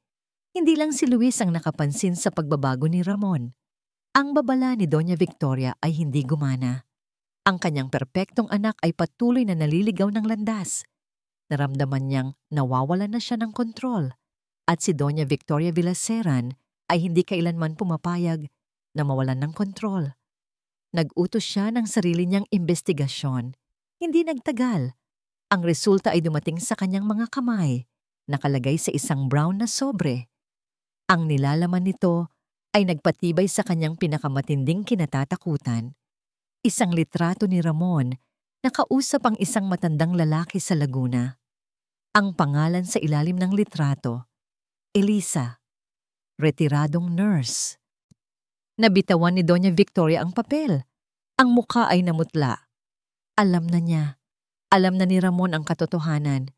Hindi lang si Luis ang nakapansin sa pagbabago ni Ramon. Ang babala ni Doña Victoria ay hindi gumana. Ang kanyang perpektong anak ay patuloy na naliligaw ng landas. Naramdaman niyang nawawalan na siya ng kontrol. At si Doña Victoria Villaseran ay hindi kailanman pumapayag na mawalan ng kontrol. Nag-utos siya ng sarili niyang investigasyon. Hindi nagtagal. Ang resulta ay dumating sa kanyang mga kamay, nakalagay sa isang brown na sobre. Ang nilalaman nito ay nagpatibay sa kanyang pinakamatinding kinatatakutan. Isang litrato ni Ramon na kausap ang isang matandang lalaki sa Laguna. Ang pangalan sa ilalim ng litrato, Elisa, retiradong nurse. Nabitawan ni Doña Victoria ang papel. Ang mukha ay namutla. Alam na niya. Alam na ni Ramon ang katotohanan.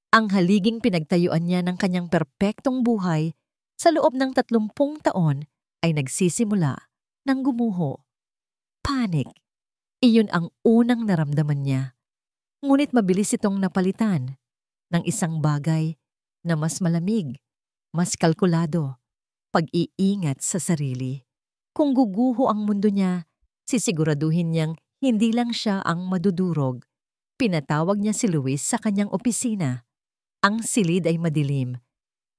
Ang haliging pinagtayuan niya ng kanyang perpektong buhay sa loob ng 30 taon ay nagsisimula ng gumuho. Panic. Iyon ang unang naramdaman niya. Ngunit mabilis itong napalitan ng isang bagay na mas malamig, mas kalkulado, pag-iingat sa sarili. Kung guguho ang mundo niya, sisiguraduhin niyang hindi lang siya ang madudurog. Pinatawag niya si Luis sa kanyang opisina. Ang silid ay madilim.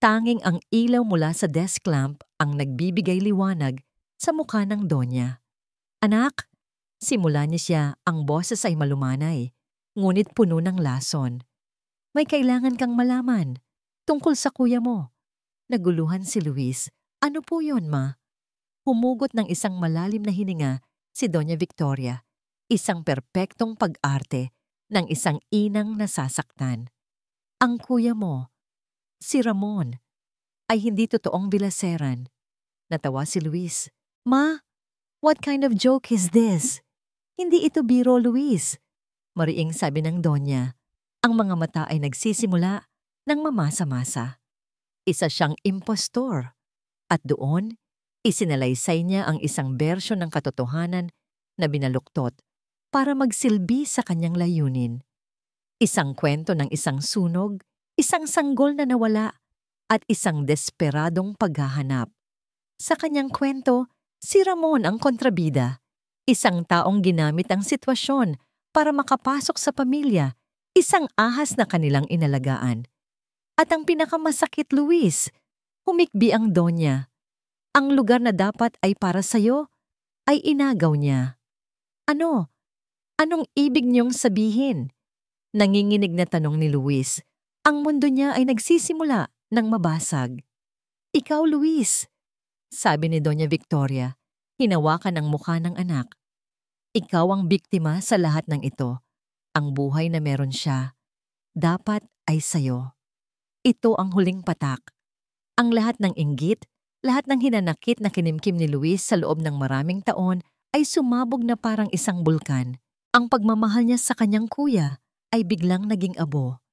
Tanging ang ilaw mula sa desk lamp ang nagbibigay liwanag sa mukha ng Donya. "Anak," simula niya siya, ang boses ay malumanay, ngunit puno ng lason. "May kailangan kang malaman tungkol sa kuya mo." Naguluhan si Luis. "Ano po yon, ma?" Humugot ng isang malalim na hininga si Doña Victoria, isang perpektong pag-arte ng isang inang nasasaktan. "Ang kuya mo, si Ramon, ay hindi totoong Villaseran." Natawa si Luis. "Ma, what kind of joke is this?" "Hindi ito biro, Luis," mariing sabi ng Donya. Ang mga mata ay nagsisimula ng mamasa-masa. Isa siyang impostor. At doon, isinalaysay niya ang isang bersyon ng katotohanan na binaluktot para magsilbi sa kanyang layunin. Isang kwento ng isang sunog, isang sanggol na nawala, at isang desperadong paghahanap. Sa kanyang kwento, si Ramon ang kontrabida. Isang taong ginamit ang sitwasyon para makapasok sa pamilya, isang ahas na kanilang inalagaan. At ang pinakamasakit, Luis, humikbi ang Donya. Ang lugar na dapat ay para sa'yo ay inagaw niya. "Ano? Anong ibig niyong sabihin?" Nanginginig na tanong ni Luis. Ang mundo niya ay nagsisimula ng mabasag. "Ikaw, Luis," sabi ni Doña Victoria, hinawakan ang mukha ng anak. "Ikaw ang biktima sa lahat ng ito. Ang buhay na meron siya, dapat ay sayo. Ito ang huling patak." Ang lahat ng inggit, lahat ng hinanakit na kinimkim ni Luis sa loob ng maraming taon ay sumabog na parang isang bulkan. Ang pagmamahal niya sa kanyang kuya ay biglang naging abo.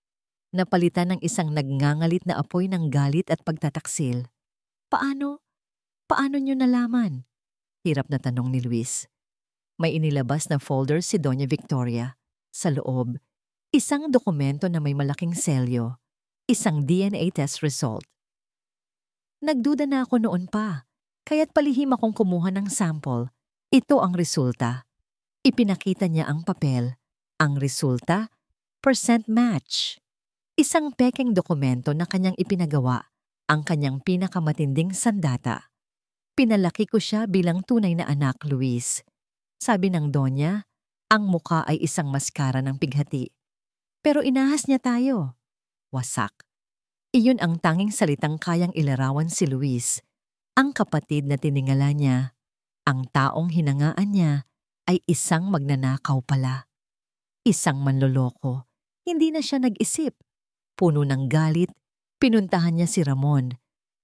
Napalitan ng isang nagngangalit na apoy ng galit at pagtataksil. "Paano? Paano niyo nalaman?" Hirap na tanong ni Luis. May inilabas na folder si Doña Victoria. Sa loob, Isang dokumento na may malaking selyo, isang DNA test result. Nagduda na ako noon pa, kaya't palihim akong kumuha ng sample. Ito ang resulta. Ipinakita niya ang papel. Ang resulta, percent match. Isang pekeng dokumento na kanyang ipinagawa, ang kanyang pinakamatinding sandata. Pinalaki ko siya bilang tunay na anak, Luis. Sabi ng Donya, ang muka ay isang maskara ng pighati. Pero inahas niya tayo. Wasak. Iyon ang tanging salitang kayang ilarawan si Luis. Ang kapatid na tiningala niya, ang taong hinangaan niya, ay isang magnanakaw pala. Isang manloloko. Hindi na siya nag-isip. Puno ng galit, pinuntahan niya si Ramon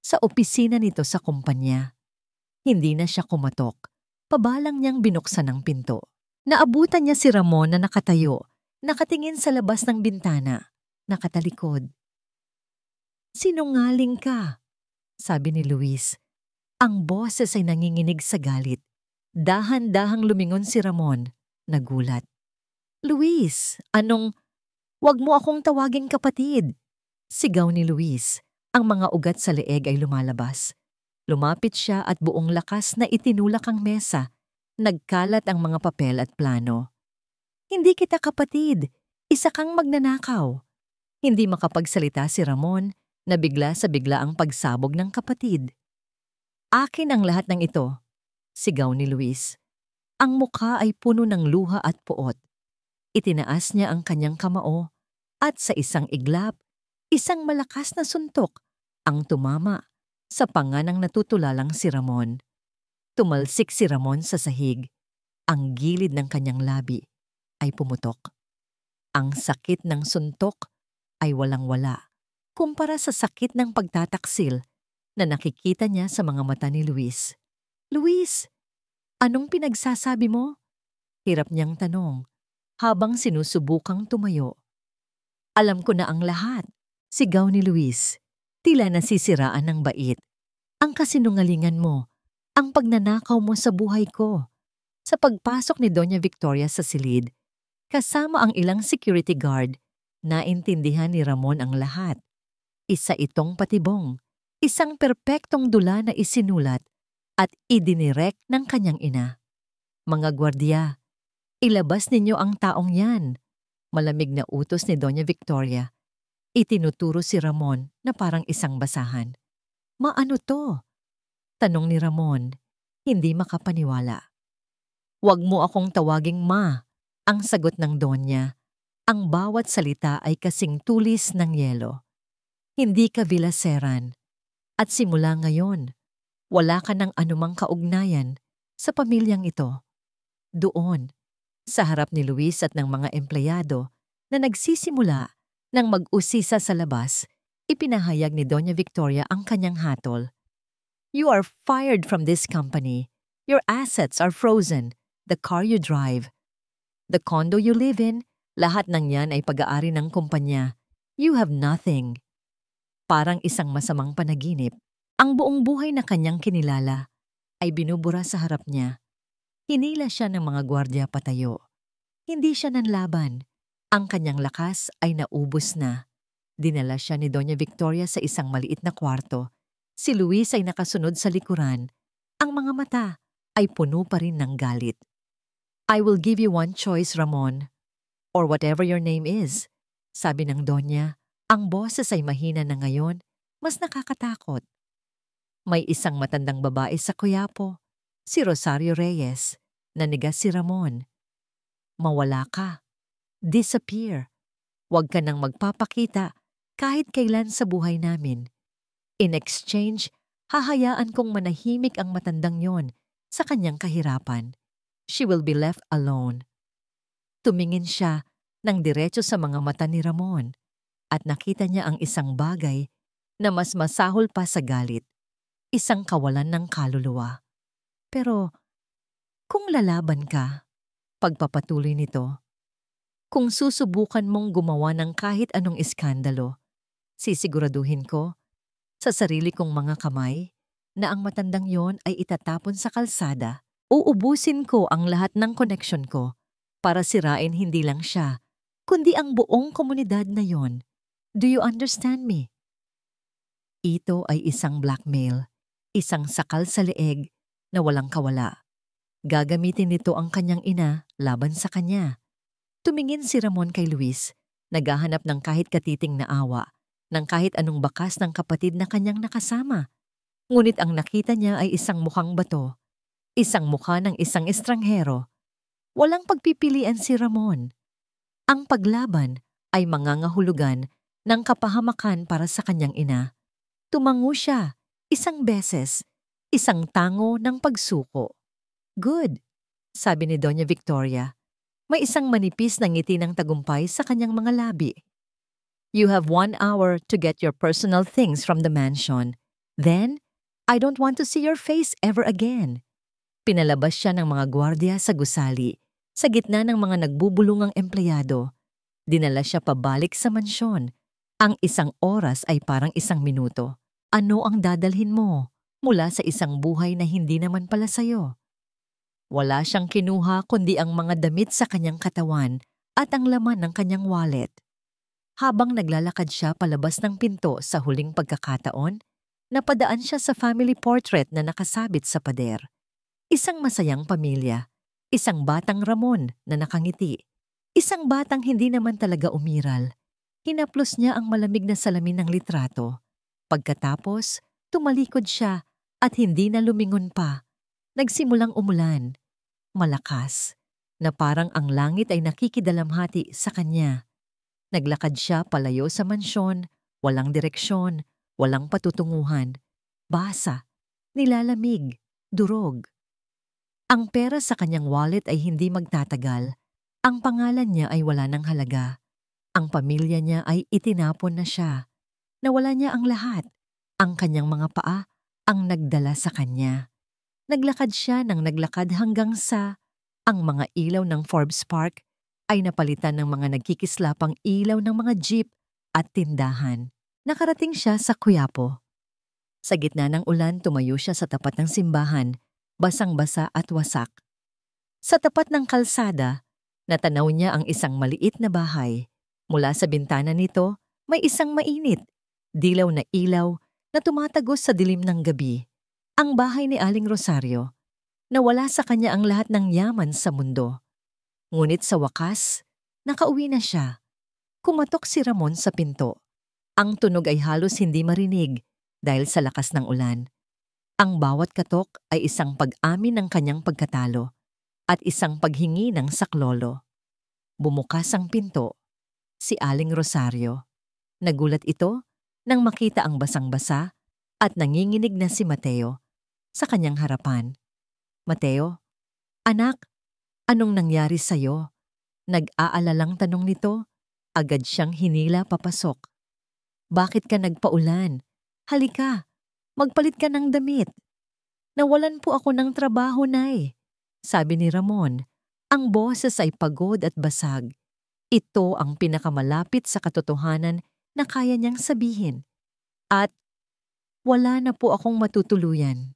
sa opisina nito sa kumpanya. Hindi na siya kumatok. Pabalang niyang binuksan ang pinto. Naabutan niya si Ramon na nakatayo, nakatingin sa labas ng bintana, nakatalikod. "Sinungaling ka," sabi ni Luis. Ang boses ay nanginginig sa galit. Dahan-dahang lumingon si Ramon, nagulat. "Luis, Wag mo akong tawaging kapatid," sigaw ni Luis. Ang mga ugat sa leeg ay lumalabas. Lumapit siya at buong lakas na itinulak ang mesa. Nagkalat ang mga papel at plano. "Hindi kita kapatid. Isa kang magnanakaw." Hindi makapagsalita si Ramon na bigla sa bigla ang pagsabog ng kapatid. "Akin ang lahat ng ito," sigaw ni Luis. Ang mukha ay puno ng luha at puot. Itinaas niya ang kanyang kamao at sa isang iglap, isang malakas na suntok ang tumama sa panga ng natutulalang si Ramon. Tumalsik si Ramon sa sahig. Ang gilid ng kanyang labi ay pumutok. Ang sakit ng suntok ay walang-wala kumpara sa sakit ng pagtataksil na nakikita niya sa mga mata ni Luis. "Luis, anong pinagsasabi mo?" Hirap niyang tanong habang sinusubukang tumayo. "Alam ko na ang lahat," sigaw ni Luis. Tila nasisiraan ng bait. "Ang kasinungalingan mo, ang pagnanakaw mo sa buhay ko." Sa pagpasok ni Doña Victoria sa silid, kasama ang ilang security guard, naintindihan ni Ramon ang lahat. Isa itong patibong, isang perpektong dula na isinulat at idinirek ng kanyang ina. "Mga gwardiya, ilabas ninyo ang taong yan," malamig na utos ni Doña Victoria. Itinuturo si Ramon na parang isang basahan. "Maano to?" tanong ni Ramon, hindi makapaniwala. "Huwag mo akong tawaging ma," ang sagot ng Donya. Ang bawat salita ay kasing tulis ng yelo. "Hindi ka bilaseran. At simula ngayon, wala ka ng anumang kaugnayan sa pamilyang ito." Doon, sa harap ni Luis at ng mga empleyado na nagsisimula ng mag-usisa sa labas, ipinahayag ni Doña Victoria ang kanyang hatol. "You are fired from this company. Your assets are frozen. The car you drive, the condo you live in, lahat ng yan ay pag-aari ng kumpanya. You have nothing." Parang isang masamang panaginip, ang buong buhay na kanyang kinilala ay binubura sa harap niya. Hinila siya ng mga gwardya patayo. Hindi siya nanlaban. Ang kanyang lakas ay naubos na. Dinala siya ni Doña Victoria sa isang maliit na kwarto. Si Luis ay nakasunod sa likuran. Ang mga mata ay puno pa rin ng galit. "I will give you one choice, Ramon, or whatever your name is," sabi ng Donya. Ang boses ay mahina na ngayon, mas nakakatakot. May isang matandang babae sa Quiapo, si Rosario Reyes. Nanigas si Ramon. "Mawala ka. Disappear. Huwag ka nang magpapakita kahit kailan sa buhay namin. In exchange, hahayaan kong manahimik ang matandang yon sa kanyang kahirapan. She will be left alone." Tumingin siya ng diretso sa mga mata ni Ramon at nakita niya ang isang bagay na mas masahol pa sa galit, isang kawalan ng kaluluwa. "Pero kung lalaban ka," pagpapatuloy nito, "kung susubukan mong gumawa ng kahit anong iskandalo, sisiguraduhin ko sa sarili kong mga kamay na ang matandang yon ay itatapon sa kalsada. Uubusin ko ang lahat ng koneksyon ko para sirain hindi lang siya, kundi ang buong komunidad na yon. Do you understand me? Ito ay isang blackmail, isang sakal sa leeg na walang kawala. Gagamitin nito ang kanyang ina laban sa kanya. Tumingin si Ramon kay Luis, naghahanap ng kahit katiting na awa, ng kahit anong bakas ng kapatid na kanyang nakasama. Ngunit ang nakita niya ay isang mukhang bato, isang mukha ng isang estranghero. Walang pagpipilian si Ramon. Ang paglaban ay mangangahulugan ng kapahamakan para sa kanyang ina. Tumango siya, isang beses, isang tango ng pagsuko. Good, sabi ni Doña Victoria. May isang manipis na ngiti ng tagumpay sa kanyang mga labi. You have 1 hour to get your personal things from the mansion. Then, I don't want to see your face ever again. Pinalabas siya ng mga gwardiya sa gusali, sa gitna ng mga nagbubulungang empleyado. Dinala siya pabalik sa mansyon. Ang 1 oras ay parang 1 minuto. Ano ang dadalhin mo mula sa isang buhay na hindi naman pala sayo? Wala siyang kinuha kundi ang mga damit sa kanyang katawan at ang laman ng kanyang wallet. Habang naglalakad siya palabas ng pinto sa huling pagkakataon, napadaan siya sa family portrait na nakasabit sa pader. Isang masayang pamilya, isang batang Ramon na nakangiti, isang batang hindi naman talaga umiral. Hinaplos niya ang malamig na salamin ng litrato. Pagkatapos, tumalikod siya at hindi na lumingon pa. Nagsimulang umulan. Malakas, na parang ang langit ay nakikidalamhati sa kanya. Naglakad siya palayo sa mansyon, walang direksyon, walang patutunguhan. Basa, nilalamig, durog. Ang pera sa kanyang wallet ay hindi magtatagal. Ang pangalan niya ay wala ng halaga. Ang pamilya niya ay itinapon na siya. Nawala niya ang lahat. Ang kanyang mga paa ang nagdala sa kanya. Naglakad siya ng naglakad hanggang sa ang mga ilaw ng Forbes Park ay napalitan ng mga nagkikislapang ilaw ng mga jeep at tindahan. Nakarating siya sa Quiapo. Sa gitna ng ulan, tumayo siya sa tapat ng simbahan, basang-basa at wasak. Sa tapat ng kalsada, natanaw niya ang isang maliit na bahay. Mula sa bintana nito, may isang mainit, dilaw na ilaw na tumatagos sa dilim ng gabi. Ang bahay ni Aling Rosario. Nawala sa kanya ang lahat ng yaman sa mundo. Ngunit sa wakas, nakauwi na siya. Kumatok si Ramon sa pinto. Ang tunog ay halos hindi marinig dahil sa lakas ng ulan. Ang bawat katok ay isang pag-amin ng kanyang pagkatalo at isang paghingi ng saklolo. Bumukas ang pinto. Si Aling Rosario. Nagulat ito nang makita ang basang-basa at nanginginig na si Mateo sa kanyang harapan. Mateo, anak, anong nangyari sa'yo? Nag-aalalang tanong nito, agad siyang hinila papasok. Bakit ka nagpaulan? Halika, magpalit ka ng damit. Nawalan po ako ng trabaho, Nay. Sabi ni Ramon, ang boses ay pagod at basag. Ito ang pinakamalapit sa katotohanan na kaya niyang sabihin. At wala na po akong matutuluyan.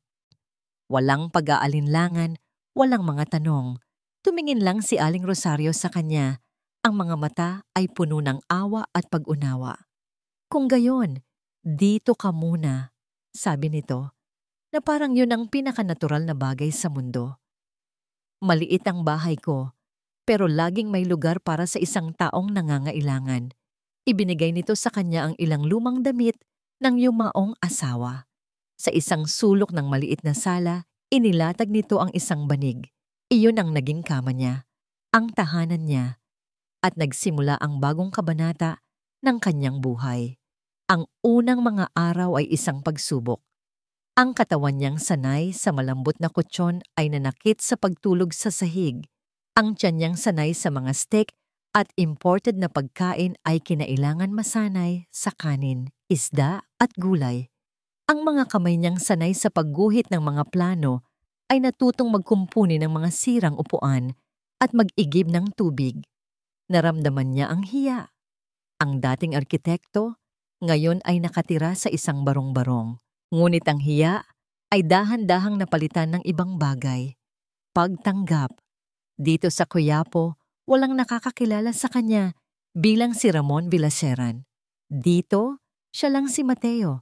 Walang pag-aalinlangan, walang mga tanong. Tumingin lang si Aling Rosario sa kanya. Ang mga mata ay puno ng awa at pag-unawa. Kung gayon, dito ka muna, sabi nito, na parang yun ang pinakanatural na bagay sa mundo. Maliit ang bahay ko, pero laging may lugar para sa isang taong nangangailangan. Ibinigay nito sa kanya ang ilang lumang damit ng yumaong asawa. Sa isang sulok ng maliit na sala, inilatag nito ang isang banig. Iyon ang naging kama niya, ang tahanan niya, at nagsimula ang bagong kabanata ng kanyang buhay. Ang unang mga araw ay isang pagsubok. Ang katawan niyang sanay sa malambot na kutsyon ay nanakit sa pagtulog sa sahig. Ang tiyan niyang sanay sa mga steak at imported na pagkain ay kinailangan masanay sa kanin, isda at gulay. Ang mga kamay niyang sanay sa pagguhit ng mga plano ay natutong magkumpuni ng mga sirang upuan at mag-igib ng tubig. Naramdaman niya ang hiya. Ang dating arkitekto, ngayon ay nakatira sa isang barong-barong. Ngunit ang hiya ay dahan-dahang napalitan ng ibang bagay. Pagtanggap. Dito sa Quiapo, walang nakakakilala sa kanya bilang si Ramon Villaseran. Dito, siya lang si Mateo,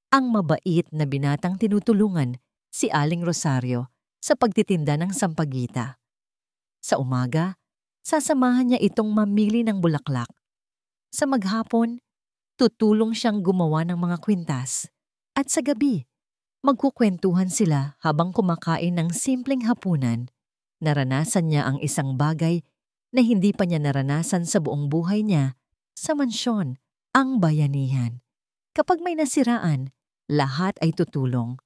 ang mabait na binatang tinutulungan si Aling Rosario sa pagtitinda ng sampagita. Sa umaga, sasamahan niya itong mamili ng bulaklak. Sa maghapon, tutulong siyang gumawa ng mga kwintas. At sa gabi, magkukwentuhan sila habang kumakain ng simpleng hapunan. Naranasan niya ang isang bagay na hindi pa niya naranasan sa buong buhay niya sa mansyon, ang bayanihan. Kapag may nasiraan, lahat ay tutulong.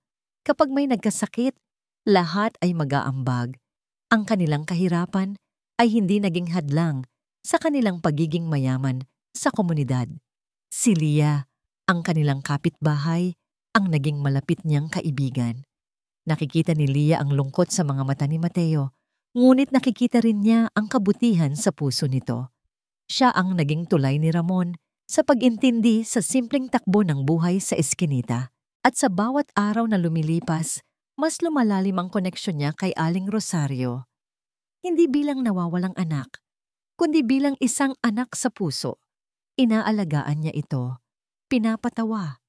Kapag may nagkasakit, lahat ay mag-aambag. Ang kanilang kahirapan ay hindi naging hadlang sa kanilang pagiging mayaman sa komunidad. Si Lia, ang kanilang kapitbahay, ang naging malapit niyang kaibigan. Nakikita ni Lia ang lungkot sa mga mata ni Mateo, ngunit nakikita rin niya ang kabutihan sa puso nito. Siya ang naging tulay ni Ramon sa pag-intindi sa simpleng takbo ng buhay sa eskinita. At sa bawat araw na lumilipas, mas lumalalim ang koneksyon niya kay Aling Rosario. Hindi bilang nawawalang anak, kundi bilang isang anak sa puso. Inaalagaan niya ito, pinapatawa,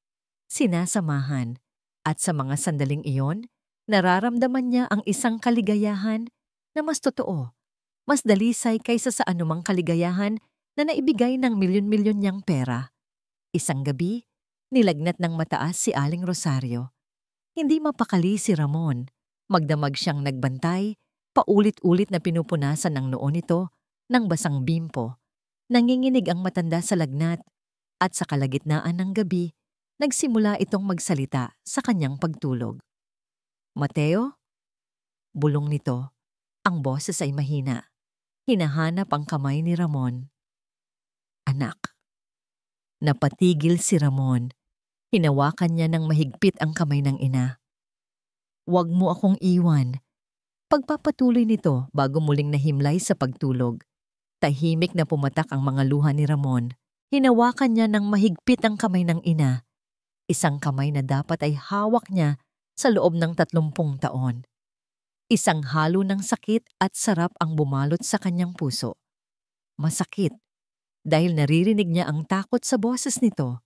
sinasamahan, at sa mga sandaling iyon, nararamdaman niya ang isang kaligayahan na mas totoo, mas dalisay kaysa sa anumang kaligayahan na naibigay ng milyon-milyon niyang pera. Isang gabi, nilagnat ng mataas si Aling Rosario. Hindi mapakali si Ramon. Magdamag siyang nagbantay, paulit-ulit na pinupunasan ng noo nito ng basang bimpo. Nanginginig ang matanda sa lagnat at sa kalagitnaan ng gabi, nagsimula itong magsalita sa kanyang pagtulog. Mateo? Bulong nito. Ang boses ay mahina. Hinahanap ang kamay ni Ramon. Anak. Napatigil si Ramon. Hinawakan niya ng mahigpit ang kamay ng ina. Huwag mo akong iwan. Pagpapatuloy nito bago muling nahimlay sa pagtulog. Tahimik na pumatak ang mga luha ni Ramon. Hinawakan niya ng mahigpit ang kamay ng ina. Isang kamay na dapat ay hawak niya sa loob ng 30 taon. Isang halo ng sakit at sarap ang bumalot sa kanyang puso. Masakit dahil naririnig niya ang takot sa boses nito.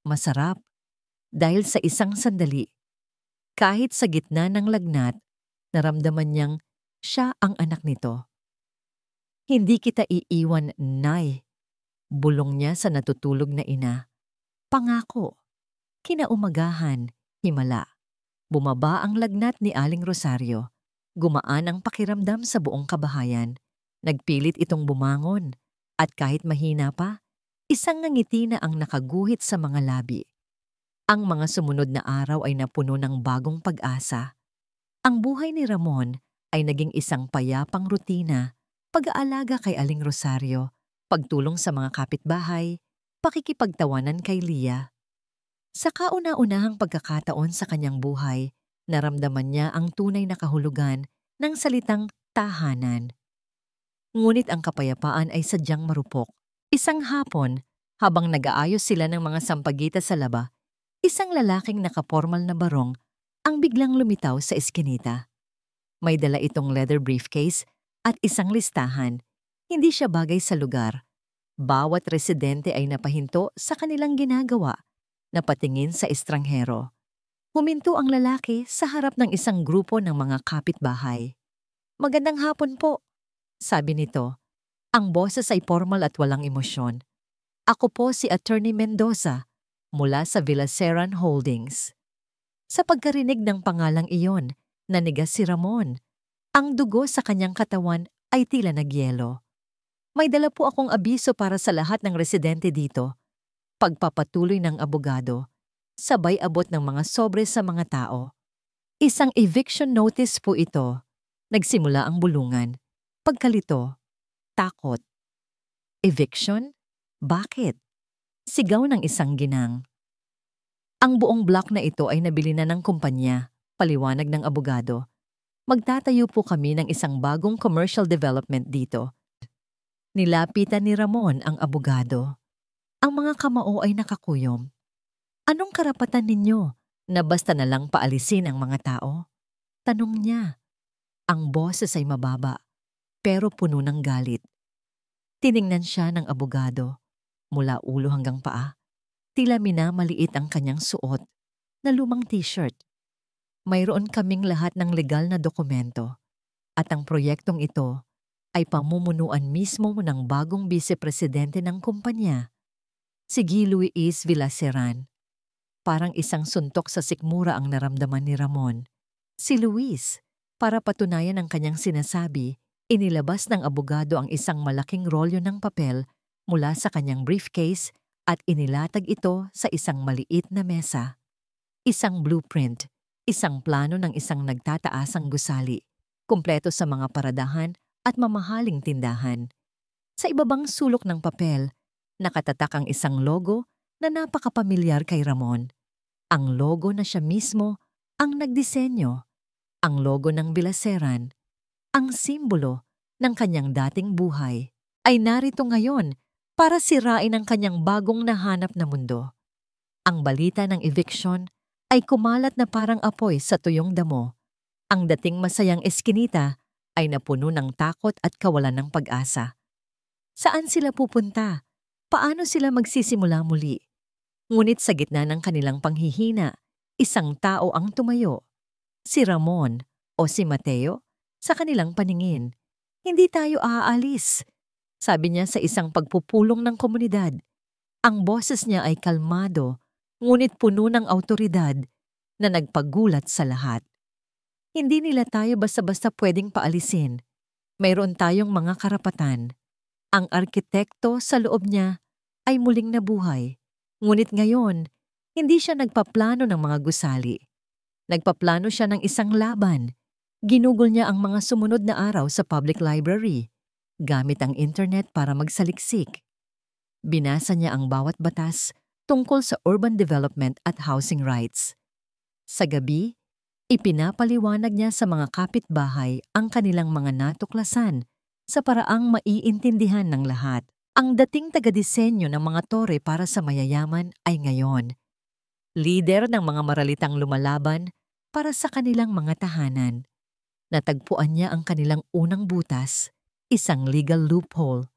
Masarap dahil sa isang sandali, kahit sa gitna ng lagnat, naramdaman niyang siya ang anak nito. Hindi kita iiwan, Nay, bulong niya sa natutulog na ina. Pangako. Kinaumagahan, himala. Bumaba ang lagnat ni Aling Rosario. Gumaan ang pakiramdam sa buong kabahayan. Nagpilit itong bumangon. At kahit mahina pa, isang ngiti na ang nakaguhit sa mga labi. Ang mga sumunod na araw ay napuno ng bagong pag-asa. Ang buhay ni Ramon ay naging isang payapang rutina, pag-aalaga kay Aling Rosario, pagtulong sa mga kapitbahay, pakikipagtawanan kay Lia. Sa kauna-unahang pagkakataon sa kanyang buhay, naramdaman niya ang tunay na kahulugan ng salitang tahanan. Ngunit ang kapayapaan ay sadyang marupok. Isang hapon, habang nag-aayos sila ng mga sampagita sa laba, isang lalaking nakapormal na barong ang biglang lumitaw sa eskinita. May dala itong leather briefcase at isang listahan. Hindi siya bagay sa lugar. Bawat residente ay napahinto sa kanilang ginagawa, napatingin sa estranghero. Huminto ang lalaki sa harap ng isang grupo ng mga kapitbahay. Magandang hapon po, sabi nito. Ang boses ay formal at walang emosyon. Ako po si Attorney Mendoza mula sa Villaseran Holdings. Sa pagkarinig ng pangalang iyon, nanigas si Ramon. Ang dugo sa kanyang katawan ay tila nagyelo. May dala po akong abiso para sa lahat ng residente dito. Pagpapatuloy ng abogado, sabay abot ng mga sobre sa mga tao. Isang eviction notice po ito. Nagsimula ang bulungan. Pagkalito, takot. Eviction? Bakit? Sigaw ng isang ginang. Ang buong block na ito ay nabili na ng kumpanya, paliwanag ng abogado. Magtatayo po kami ng isang bagong commercial development dito. Nilapitan ni Ramon ang abogado. Ang mga kamao ay nakakuyom. Anong karapatan ninyo na basta na lang paalisin ang mga tao? Tanong niya. Ang boses ay mababa, pero puno ng galit. Tiningnan siya ng abogado, mula ulo hanggang paa. Tila minamaliit ang kanyang suot na lumang t-shirt. Mayroon kaming lahat ng legal na dokumento at ang proyektong ito ay pamumunuan mismo ng bagong vice-presidente ng kumpanya, si G. Luis Villaseran. Parang isang suntok sa sikmura ang naramdaman ni Ramon. Si Luis, para patunayan ang kanyang sinasabi, inilabas ng abogado ang isang malaking rolyo ng papel mula sa kanyang briefcase at inilatag ito sa isang maliit na mesa. Isang blueprint, isang plano ng isang nagtataasang gusali, kumpleto sa mga paradahan at mamahaling tindahan. Sa ibabang sulok ng papel, nakatatak ang isang logo na napakapamilyar kay Ramon. Ang logo na siya mismo ang nagdisenyo, ang logo ng Villaseran, ang simbolo ng kanyang dating buhay, ay narito ngayon para sirain ang kanyang bagong nahanap na mundo. Ang balita ng eviction ay kumalat na parang apoy sa tuyong damo. Ang dating masayang eskinita ay napuno ng takot at kawalan ng pag-asa. Saan sila pupunta? Paano sila magsisimula muli? Ngunit sa gitna ng kanilang panghihina, isang tao ang tumayo. Si Ramon o si Mateo sa kanilang paningin. Hindi tayo aalis, sabi niya sa isang pagpupulong ng komunidad. Ang boses niya ay kalmado, ngunit puno ng awtoridad na nagpagulat sa lahat. Hindi nila tayo basta-basta pwedeng paalisin. Mayroon tayong mga karapatan. Ang arkitekto sa loob niya ay muling nabuhay. Ngunit ngayon, hindi siya nagpaplano ng mga gusali. Nagpaplano siya ng isang laban. Ginugol niya ang mga sumunod na araw sa public library, gamit ang internet para magsaliksik. Binasa niya ang bawat batas tungkol sa urban development at housing rights. Sa gabi, ipinapaliwanag niya sa mga kapitbahay ang kanilang mga natuklasan sa paraang maiintindihan ng lahat. Ang dating taga-disenyo ng mga tore para sa mayayaman ay ngayon. Lider ng mga maralitang lumalaban para sa kanilang mga tahanan. Natagpuan niya ang kanilang unang butas, isang legal loophole.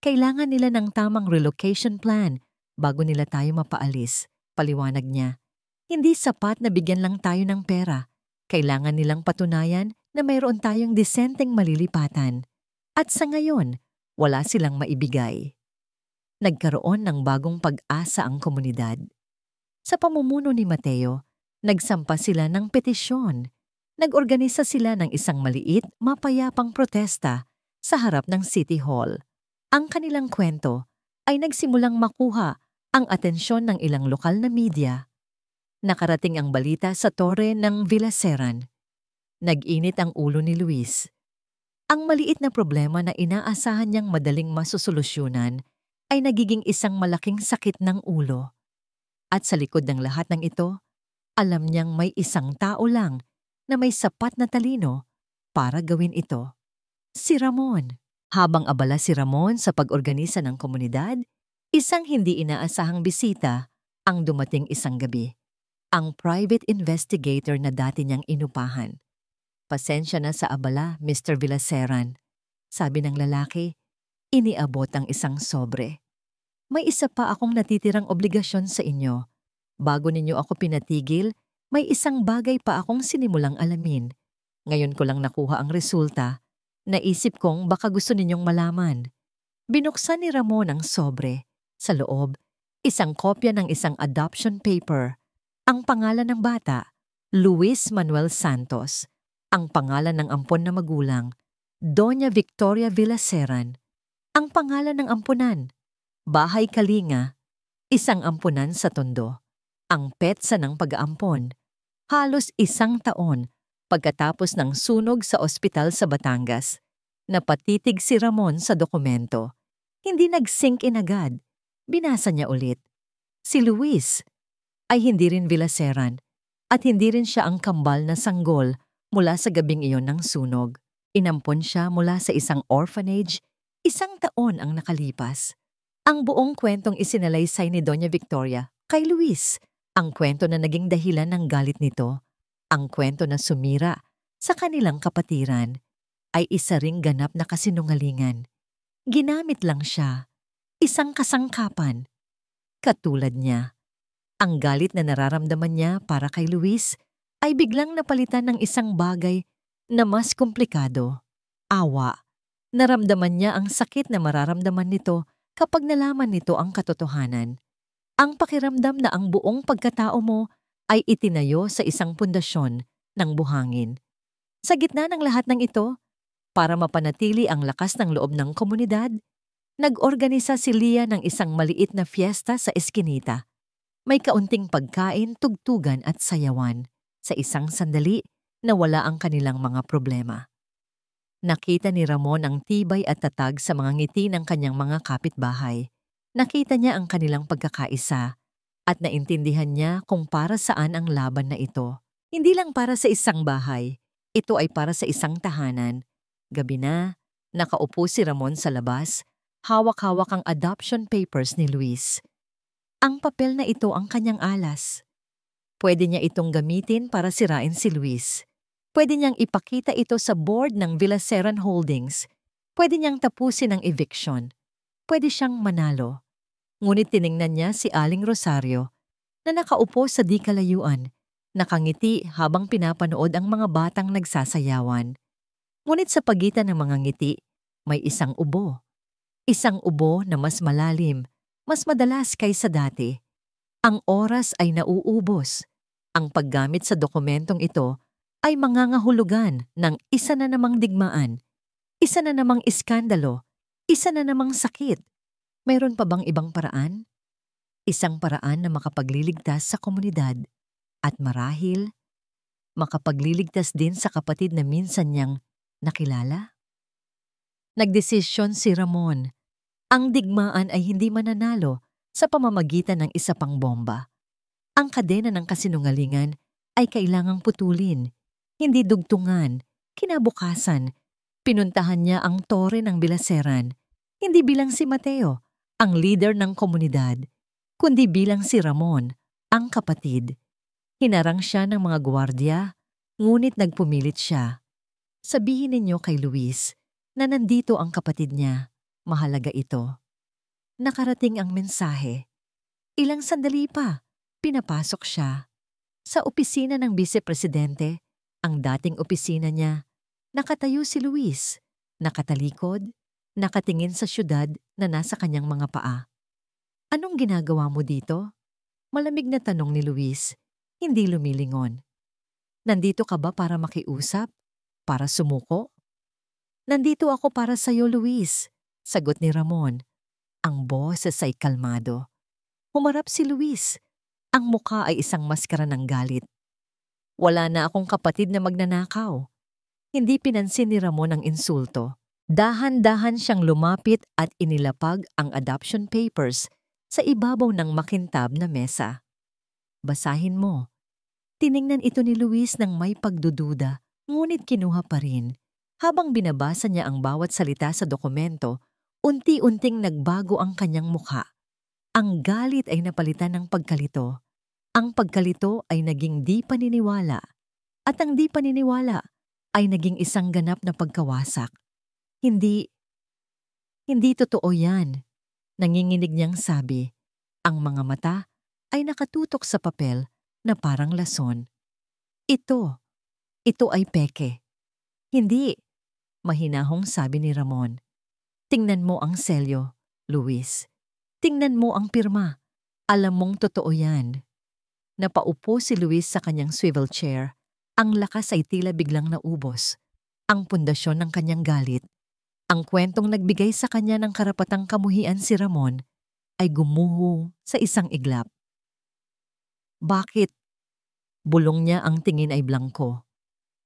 Kailangan nila ng tamang relocation plan bago nila tayo mapaalis, paliwanag niya. Hindi sapat na bigyan lang tayo ng pera. Kailangan nilang patunayan na mayroon tayong disenteng malilipatan. At sa ngayon, wala silang maibigay. Nagkaroon ng bagong pag-asa ang komunidad. Sa pamumuno ni Mateo, nagsampa sila ng petisyon. Nag-organisa sila ng isang maliit, mapayapang protesta sa harap ng City Hall. Ang kanilang kwento ay nagsimulang makuha ang atensyon ng ilang lokal na media. Nakarating ang balita sa tore ng Villaseran. Nag-init ang ulo ni Luis. Ang maliit na problema na inaasahan niyang madaling masusolusyunan ay nagiging isang malaking sakit ng ulo. At sa likod ng lahat ng ito, alam niyang may isang tao lang na may sapat na talino para gawin ito. Si Ramon. Habang abala si Ramon sa pag-organisa ng komunidad, isang hindi inaasahang bisita ang dumating isang gabi. Ang private investigator na dati niyang inupahan. Pasensya na sa abala, Mr. Villaseran. Sabi ng lalaki, iniabot ang isang sobre. May isa pa akong natitirang obligasyon sa inyo. Bago ninyo ako pinatigil, may isang bagay pa akong sinimulang alamin. Ngayon ko lang nakuha ang resulta. Naisip kong baka gusto ninyong malaman. Binuksan ni Ramon ang sobre. Sa loob, isang kopya ng isang adoption paper. Ang pangalan ng bata, Luis Manuel Santos. Ang pangalan ng ampon na magulang, Doña Victoria Villaseran. Ang pangalan ng ampunan, Bahay Kalinga, isang ampunan sa Tondo. Ang petsa ng pag-aampon, halos 1 taon pagkatapos ng sunog sa ospital sa Batangas. Napatitig si Ramon sa dokumento. Hindi nag-sink in agad. Binasa niya ulit. Si Luis ay hindi rin Villaseran at hindi rin siya ang kambal na sanggol mula sa gabing iyon ng sunog. Inampon siya mula sa isang orphanage, 1 taon ang nakalipas. Ang buong kwentong isinalaysay ni Doña Victoria kay Luis, ang kwento na naging dahilan ng galit nito, ang kwento na sumira sa kanilang kapatiran, ay isa ring ganap na kasinungalingan. Ginamit lang siya. Isang kasangkapan. Katulad niya. Ang galit na nararamdaman niya para kay Luis ay biglang napalitan ng isang bagay na mas komplikado. Awa. Naramdaman niya ang sakit na mararamdaman nito kapag nalaman nito ang katotohanan. Ang pakiramdam na ang buong pagkatao mo ay itinayo sa isang pundasyon ng buhangin. Sa gitna ng lahat ng ito, para mapanatili ang lakas ng loob ng komunidad, nag-organisa si Leah ng isang maliit na fiesta sa eskinita. May kaunting pagkain, tugtugan at sayawan. Sa isang sandali, nawala ang kanilang mga problema. Nakita ni Ramon ang tibay at tatag sa mga ngiti ng kanyang mga kapitbahay. Nakita niya ang kanilang pagkakaisa at naintindihan niya kung para saan ang laban na ito. Hindi lang para sa isang bahay, ito ay para sa isang tahanan. Gabi na, nakaupo si Ramon sa labas, hawak-hawak ang adoption papers ni Luis. Ang papel na ito ang kanyang alas. Pwede niya itong gamitin para sirain si Luis. Pwede niyang ipakita ito sa board ng Villaseran Holdings. Pwede niyang tapusin ang eviction. Pwede siyang manalo. Ngunit tiningnan niya si Aling Rosario na nakaupo sa di kalayuan, nakangiti habang pinapanood ang mga batang nagsasayawan. Ngunit sa pagitan ng mga ngiti, may isang ubo. Isang ubo na mas malalim, mas madalas kaysa dati. Ang oras ay nauubos. Ang paggamit sa dokumentong ito ay mangangahulugan ng isa na namang digmaan, isa na namang iskandalo, isa na namang sakit. Mayroon pa bang ibang paraan? Isang paraan na makapagliligtas sa komunidad at marahil makapagliligtas din sa kapatid na minsan niyang nakilala? Nagdesisyon si Ramon. Ang digmaan ay hindi mananalo sa pamamagitan ng isa pang bomba. Ang kadena ng kasinungalingan ay kailangang putulin, hindi dugtungan. Kinabukasan, pinuntahan niya ang tore ng Villaseran, hindi bilang si Mateo, ang leader ng komunidad, kundi bilang si Ramon, ang kapatid. Hinarang siya ng mga gwardiya, ngunit nagpumilit siya. Sabihin ninyo kay Luis na nandito ang kapatid niya. Mahalaga ito. Nakarating ang mensahe. Ilang sandali pa, pinapasok siya. Sa opisina ng vice-presidente, ang dating opisina niya, nakatayo si Luis, nakatalikod, nakatingin sa syudad na nasa kanyang mga paa. Anong ginagawa mo dito? Malamig na tanong ni Luis, hindi lumilingon. Nandito ka ba para makiusap? Para sumuko? Nandito ako para sa'yo, Luis, sagot ni Ramon. Ang boses ay kalmado. Humarap si Luis. Ang mukha ay isang maskara ng galit. Wala na akong kapatid na magnanakaw. Hindi pinansin ni Ramon ang insulto. Dahan-dahan siyang lumapit at inilapag ang adoption papers sa ibabaw ng makintab na mesa. Basahin mo. Tiningnan ito ni Luis ng may pagdududa, ngunit kinuha pa rin. Habang binabasa niya ang bawat salita sa dokumento, unti-unting nagbago ang kanyang mukha. Ang galit ay napalitan ng pagkalito. Ang pagkalito ay naging di paniniwala. At ang di paniniwala ay naging isang ganap na pagkawasak. Hindi totoo yan. Nanginginig niyang sabi. Ang mga mata ay nakatutok sa papel na parang lason. Ito ay peke. Hindi, mahinahong sabi ni Ramon. Tingnan mo ang selyo, Luis. Tingnan mo ang pirma. Alam mong totoo yan. Napaupo si Luis sa kanyang swivel chair. Ang lakas ay tila biglang naubos. Ang pundasyon ng kanyang galit. Ang kwentong nagbigay sa kanya ng karapatang kamuhian si Ramon ay gumuho sa isang iglap. Bakit? Bulong niya, ang tingin ay blangko.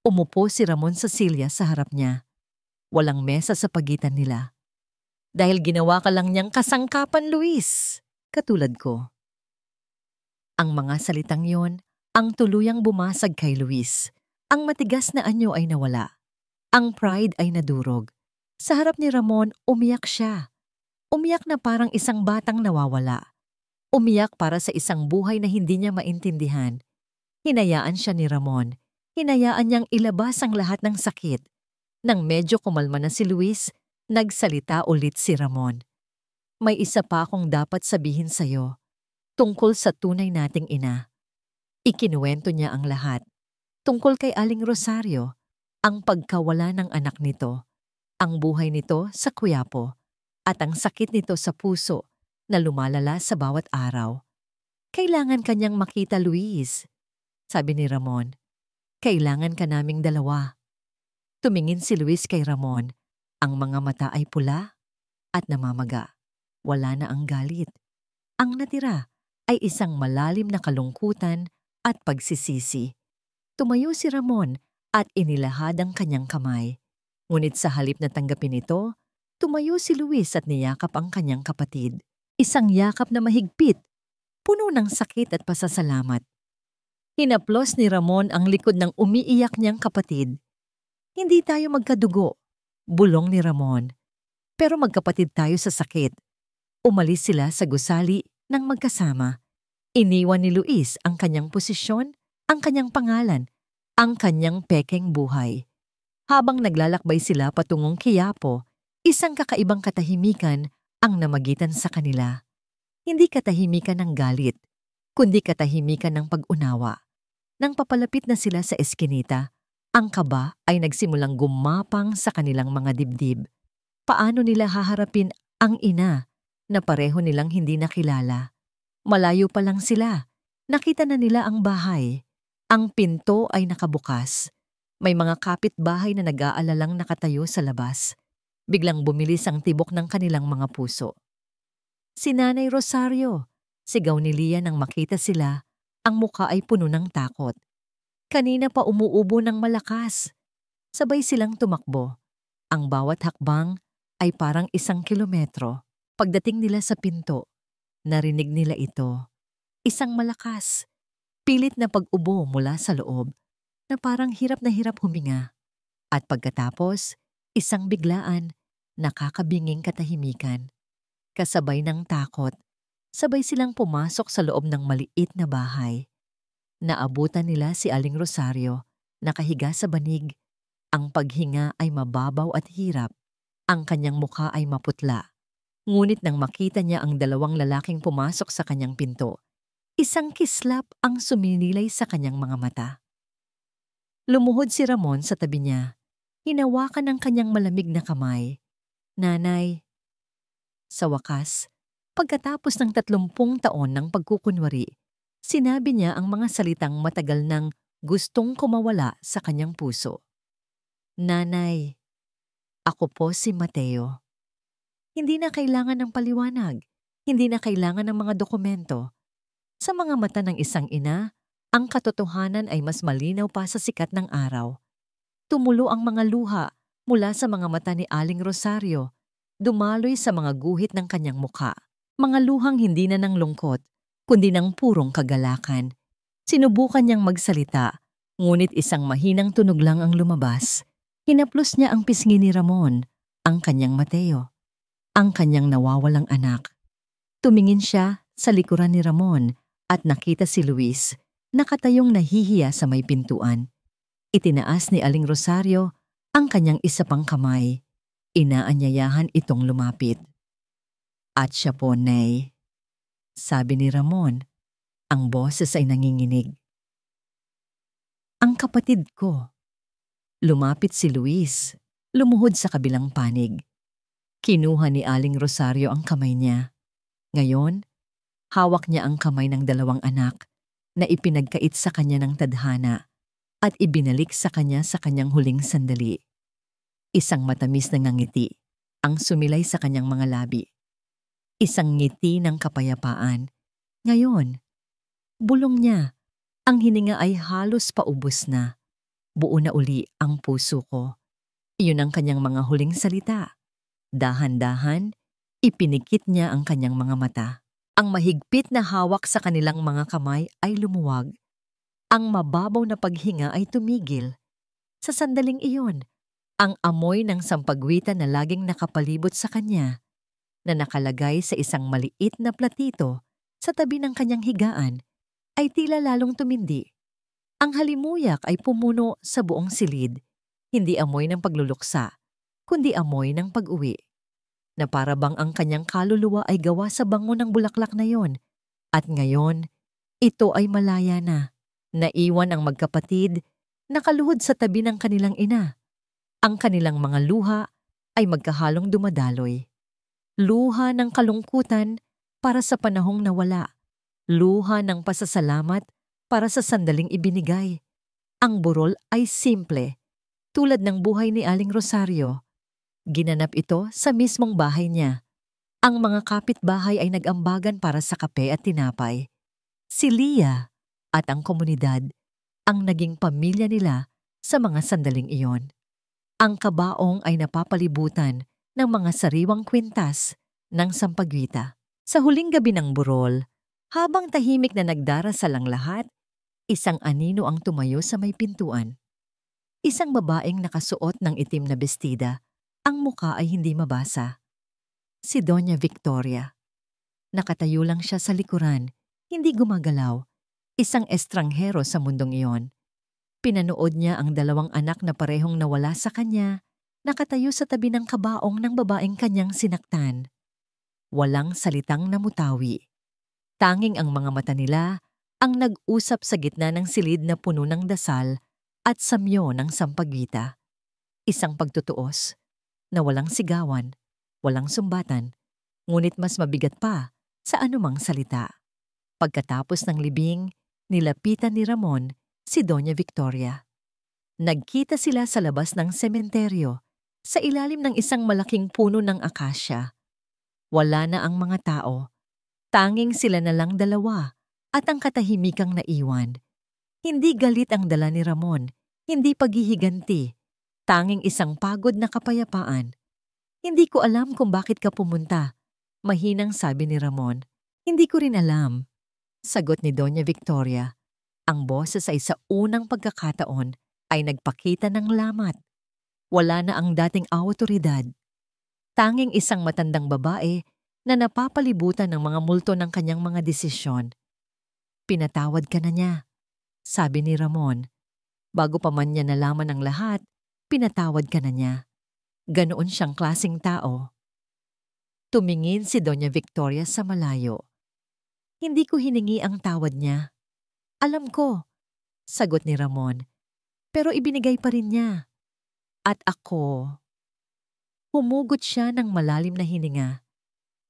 Umupo si Ramon sa silya sa harap niya. Walang mesa sa pagitan nila. Dahil ginawa ka lang niyang kasangkapan, Luis. Katulad ko. Ang mga salitang yon ang tuluyang bumasag kay Luis. Ang matigas na anyo ay nawala. Ang pride ay nadurog. Sa harap ni Ramon, umiyak siya. Umiyak na parang isang batang nawawala. Umiyak para sa isang buhay na hindi niya maintindihan. Hinayaan siya ni Ramon. Hinayaan niyang ilabas ang lahat ng sakit. Nang medyo kumalma na si Luis, Nagsalita ulit si Ramon. May isa pa akong dapat sabihin sa'yo tungkol sa tunay nating ina. Ikinuwento niya ang lahat. Tungkol kay Aling Rosario, ang pagkawala ng anak nito, ang buhay nito sa Quiapo, at ang sakit nito sa puso na lumalala sa bawat araw. Kailangan kanyang makita, Luis, sabi ni Ramon. Kailangan ka naming dalawa. Tumingin si Luis kay Ramon. Ang mga mata ay pula at namamaga. Wala na ang galit. Ang natira ay isang malalim na kalungkutan at pagsisisi. Tumayo si Ramon at inilahad ang kanyang kamay. Ngunit sa halip na tanggapin ito, tumayo si Luis at niyakap ang kanyang kapatid. Isang yakap na mahigpit, puno ng sakit at pasasalamat. Hinaplos ni Ramon ang likod ng umiiyak niyang kapatid. Hindi tayo magkadugo, bulong ni Ramon. Pero magkapatid tayo sa sakit. Umalis sila sa gusali ng magkasama. Iniwan ni Luis ang kanyang posisyon, ang kanyang pangalan, ang kanyang pekeng buhay. Habang naglalakbay sila patungong Quiapo, isang kakaibang katahimikan ang namagitan sa kanila. Hindi katahimikan ng galit, kundi katahimikan ng pag-unawa. Nang papalapit na sila sa eskinita, ang kaba ay nagsimulang gumapang sa kanilang mga dibdib. Paano nila haharapin ang ina na pareho nilang hindi nakilala? Malayo pa lang sila. Nakita na nila ang bahay. Ang pinto ay nakabukas. May mga kapitbahay na nag-aalalang nakatayo sa labas. Biglang bumilis ang tibok ng kanilang mga puso. Si Nanay Rosario, sigaw ni Lia nang makita sila. Ang muka ay puno ng takot. Kanina pa umuubo ng malakas. Sabay silang tumakbo. Ang bawat hakbang ay parang 1 kilometro. Pagdating nila sa pinto, narinig nila ito. Isang malakas, pilit na pag-ubo mula sa loob na parang hirap na hirap huminga. At pagkatapos, isang biglaan, nakakabinging katahimikan. Kasabay ng takot, sabay silang pumasok sa loob ng maliit na bahay. Naabutan nila si Aling Rosario, nakahiga sa banig. Ang paghinga ay mababaw at hirap. Ang kanyang mukha ay maputla. Ngunit nang makita niya ang 2 lalaking pumasok sa kanyang pinto, isang kislap ang suminilay sa kanyang mga mata. Lumuhod si Ramon sa tabi niya. Hinawakan ang kanyang malamig na kamay. Nanay. Sa wakas, pagkatapos ng 30 taon ng pagkukunwari, sinabi niya ang mga salitang matagal nang gustong kumawala sa kanyang puso. Nanay, ako po si Mateo. Hindi na kailangan ng paliwanag. Hindi na kailangan ng mga dokumento. Sa mga mata ng isang ina, ang katotohanan ay mas malinaw pa sa sikat ng araw. Tumulo ang mga luha mula sa mga mata ni Aling Rosario, dumaloy sa mga guhit ng kanyang mukha. Mga luhang hindi na ng lungkot, kundi ng purong kagalakan. Sinubukan niyang magsalita, ngunit isang mahinang tunog lang ang lumabas. Hinaplos niya ang pisngi ni Ramon, ang kanyang Mateo, ang kanyang nawawalang anak. Tumingin siya sa likuran ni Ramon at nakita si Luis, nakatayong nahihiya sa may pintuan. Itinaas ni Aling Rosario ang kanyang isa pang kamay. Inaanyayahan itong lumapit. At siya po, Nay, sabi ni Ramon. Ang boses ay nanginginig. Ang kapatid ko. Lumapit si Luis, lumuhod sa kabilang panig. Kinuha ni Aling Rosario ang kamay niya. Ngayon, hawak niya ang kamay ng 2 anak na ipinagkait sa kanya ng tadhana at ibinalik sa kanya sa kanyang huling sandali. Isang matamis na ngiti ang sumilay sa kanyang mga labi. Isang ngiti ng kapayapaan. Ngayon, bulong niya, ang hininga ay halos paubos na. Buo na uli ang puso ko. Iyon ang kanyang mga huling salita. Dahan-dahan, ipinikit niya ang kanyang mga mata. Ang mahigpit na hawak sa kanilang mga kamay ay lumuwag. Ang mababaw na paghinga ay tumigil. Sa sandaling iyon, ang amoy ng sampagwitan na laging nakapalibot sa kanya, na nakalagay sa isang maliit na platito sa tabi ng kanyang higaan, ay tila lalong tumindi. Ang halimuyak ay pumuno sa buong silid, hindi amoy ng pagluluksa, kundi amoy ng pag-uwi, na para bang ang kanyang kaluluwa ay gawa sa bango ng bulaklak na yon. At ngayon, ito ay malaya na. Naiwan ang magkapatid, nakaluhod sa tabi ng kanilang ina. Ang kanilang mga luha ay magkahalong dumadaloy. Luha ng kalungkutan para sa panahong nawala. Luha ng pasasalamat para sa sandaling ibinigay. Ang burol ay simple, tulad ng buhay ni Aling Rosario. Ginanap ito sa mismong bahay niya. Ang mga kapitbahay ay nag-ambagan para sa kape at tinapay. Si Lia at ang komunidad ang naging pamilya nila sa mga sandaling iyon. Ang kabaong ay napapalibutan ng mga sariwang kwintas ng Sampaguita. Sa huling gabi ng burol, habang tahimik na nagdarasal ang lahat, isang anino ang tumayo sa may pintuan. Isang babaeng nakasuot ng itim na bestida. Ang muka ay hindi mabasa. Si Doña Victoria. Nakatayo lang siya sa likuran, hindi gumagalaw. Isang estranghero sa mundong iyon. Pinanood niya ang dalawang anak na parehong nawala sa kanya, nakatayo sa tabi ng kabaong ng babaeng kanyang sinaktan. Walang salitang namutawi. Tanging ang mga mata nila ang nag-usap sa gitna ng silid na puno ng dasal at samyo ng Sampaguita. Isang pagtutuos na walang sigawan, walang sumbatan, ngunit mas mabigat pa sa anumang salita. Pagkatapos ng libing, nilapitan ni Ramon si Doña Victoria. Nagkita sila sa labas ng sementeryo, sa ilalim ng isang malaking puno ng akasya. Wala na ang mga tao. Tanging sila na lang dalawa at ang katahimikang naiwan. Hindi galit ang dala ni Ramon, hindi paghihiganti. Tanging isang pagod na kapayapaan. Hindi ko alam kung bakit ka pumunta, mahinang sabi ni Ramon. Hindi ko rin alam, sagot ni Doña Victoria. Ang boses ay sa unang pagkakataon ay nagpakita ng lamat. Wala na ang dating awtoridad. Tanging isang matandang babae na napapalibutan ng mga multo ng kanyang mga desisyon. Pinatawad ka na niya, sabi ni Ramon. Bago pa man niya nalaman ang lahat, pinatawad ka na niya. Ganoon siyang klaseng tao. Tumingin si Doña Victoria sa malayo. Hindi ko hiningi ang tawad niya. Alam ko, sagot ni Ramon. Pero ibinigay pa rin niya. At ako. Humugot siya ng malalim na hininga.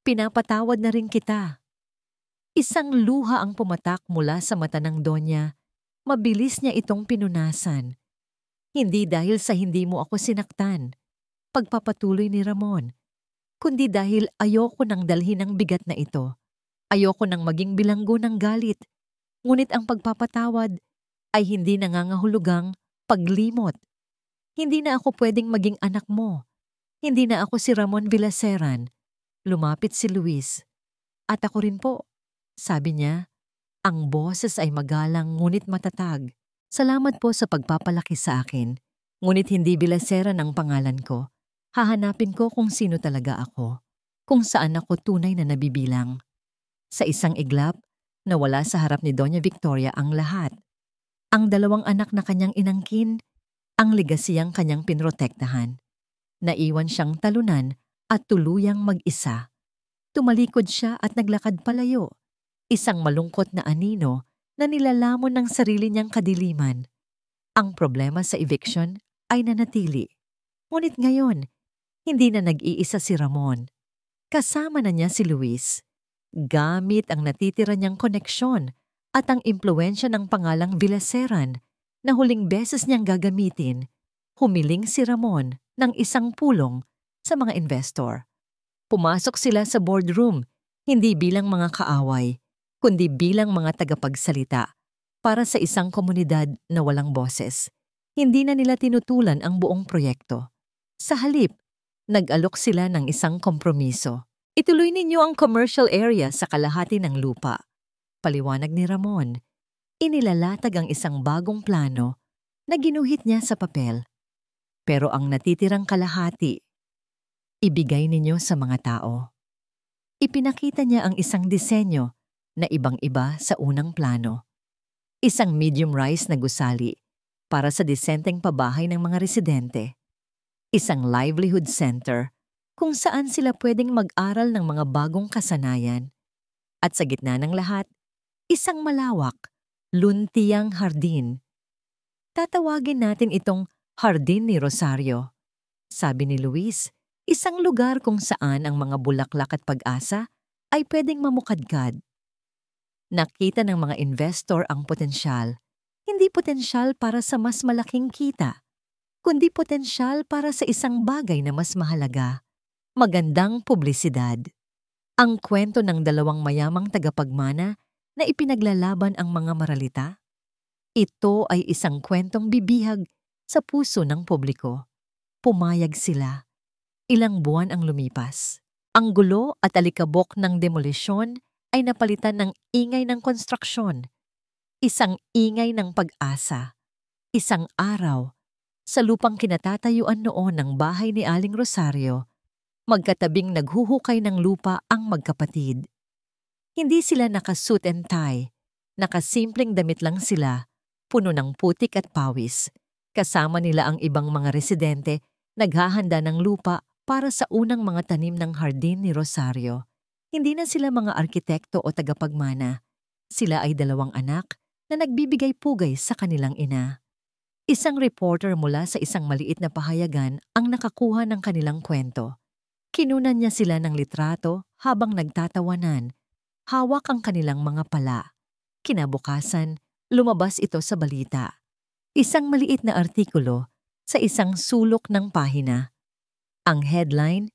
Pinapatawad na rin kita. Isang luha ang pumatak mula sa mata ng Donya. Mabilis niya itong pinunasan. Hindi dahil sa hindi mo ako sinaktan, pagpapatuloy ni Ramon, kundi dahil ayoko nang dalhin ang bigat na ito. Ayoko nang maging bilanggo ng galit. Ngunit ang pagpapatawad ay hindi nangangahulugang paglimot. Hindi na ako pwedeng maging anak mo. Hindi na ako si Ramon Villaseran. Lumapit si Luis. At ako rin po, sabi niya. Ang boses ay magalang ngunit matatag. Salamat po sa pagpapalaki sa akin. Ngunit hindi Villaseran ang pangalan ko. Hahanapin ko kung sino talaga ako. Kung saan ako tunay na nabibilang. Sa isang iglap, nawala sa harap ni Doña Victoria ang lahat. Ang dalawang anak na kanyang inangkin, ang legasiyang kanyang pinrotektahan. Naiwan siyang talunan at tuluyang mag-isa. Tumalikod siya at naglakad palayo. Isang malungkot na anino na nilalamon ng sarili niyang kadiliman. Ang problema sa eviction ay nanatili. Ngunit ngayon, hindi na nag-iisa si Ramon. Kasama na niya si Luis. Gamit ang natitira niyang koneksyon at ang impluensya ng pangalang Villaseran na huling beses niyang gagamitin, humiling si Ramon ng isang pulong sa mga investor. Pumasok sila sa boardroom, hindi bilang mga kaaway, kundi bilang mga tagapagsalita para sa isang komunidad na walang boses. Hindi na nila tinutulan ang buong proyekto. Sa halip, nag-alok sila ng isang kompromiso. Ituloy ninyo ang commercial area sa kalahati ng lupa. Paliwanag ni Ramon. Inilalatag ang isang bagong plano na ginuhit niya sa papel. Pero ang natitirang kalahati, ibigay ninyo sa mga tao. Ipinakita niya ang isang disenyo na ibang-iba sa unang plano. Isang medium-rise na gusali para sa disenteng pabahay ng mga residente. Isang livelihood center kung saan sila pwedeng mag-aral ng mga bagong kasanayan. At sa gitna ng lahat, isang malawak, luntiyang hardin. Tatawagin natin itong Hardin ni Rosario. Sabi ni Luis, isang lugar kung saan ang mga bulaklak at pag-asa ay pwedeng mamukadkad. Nakita ng mga investor ang potensyal, hindi potensyal para sa mas malaking kita, kundi potensyal para sa isang bagay na mas mahalaga, magandang publisidad. Ang kwento ng dalawang mayamang tagapagmana na ipinaglalaban ang mga maralita. Ito ay isang kwentong bibihag sa puso ng publiko. Pumayag sila. Ilang buwan ang lumipas. Ang gulo at alikabok ng demolisyon ay napalitan ng ingay ng konstruksyon. Isang ingay ng pag-asa. Isang araw, sa lupang kinatatayuan noon ng bahay ni Aling Rosario, magkatabing naghuhukay ng lupa ang magkapatid. Hindi sila naka-suit and tie. Nakasimpleng damit lang sila, puno ng putik at pawis. Kasama nila ang ibang mga residente, naghahanda ng lupa para sa unang mga tanim ng hardin ni Rosario. Hindi na sila mga arkitekto o tagapagmana. Sila ay dalawang anak na nagbibigay pugay sa kanilang ina. Isang reporter mula sa isang maliit na pahayagan ang nakakuha ng kanilang kwento. Kinunan niya sila ng litrato habang nagtatawanan. Hawak ang kanilang mga pala. Kinabukasan, lumabas ito sa balita. Isang maliit na artikulo sa isang sulok ng pahina. Ang headline,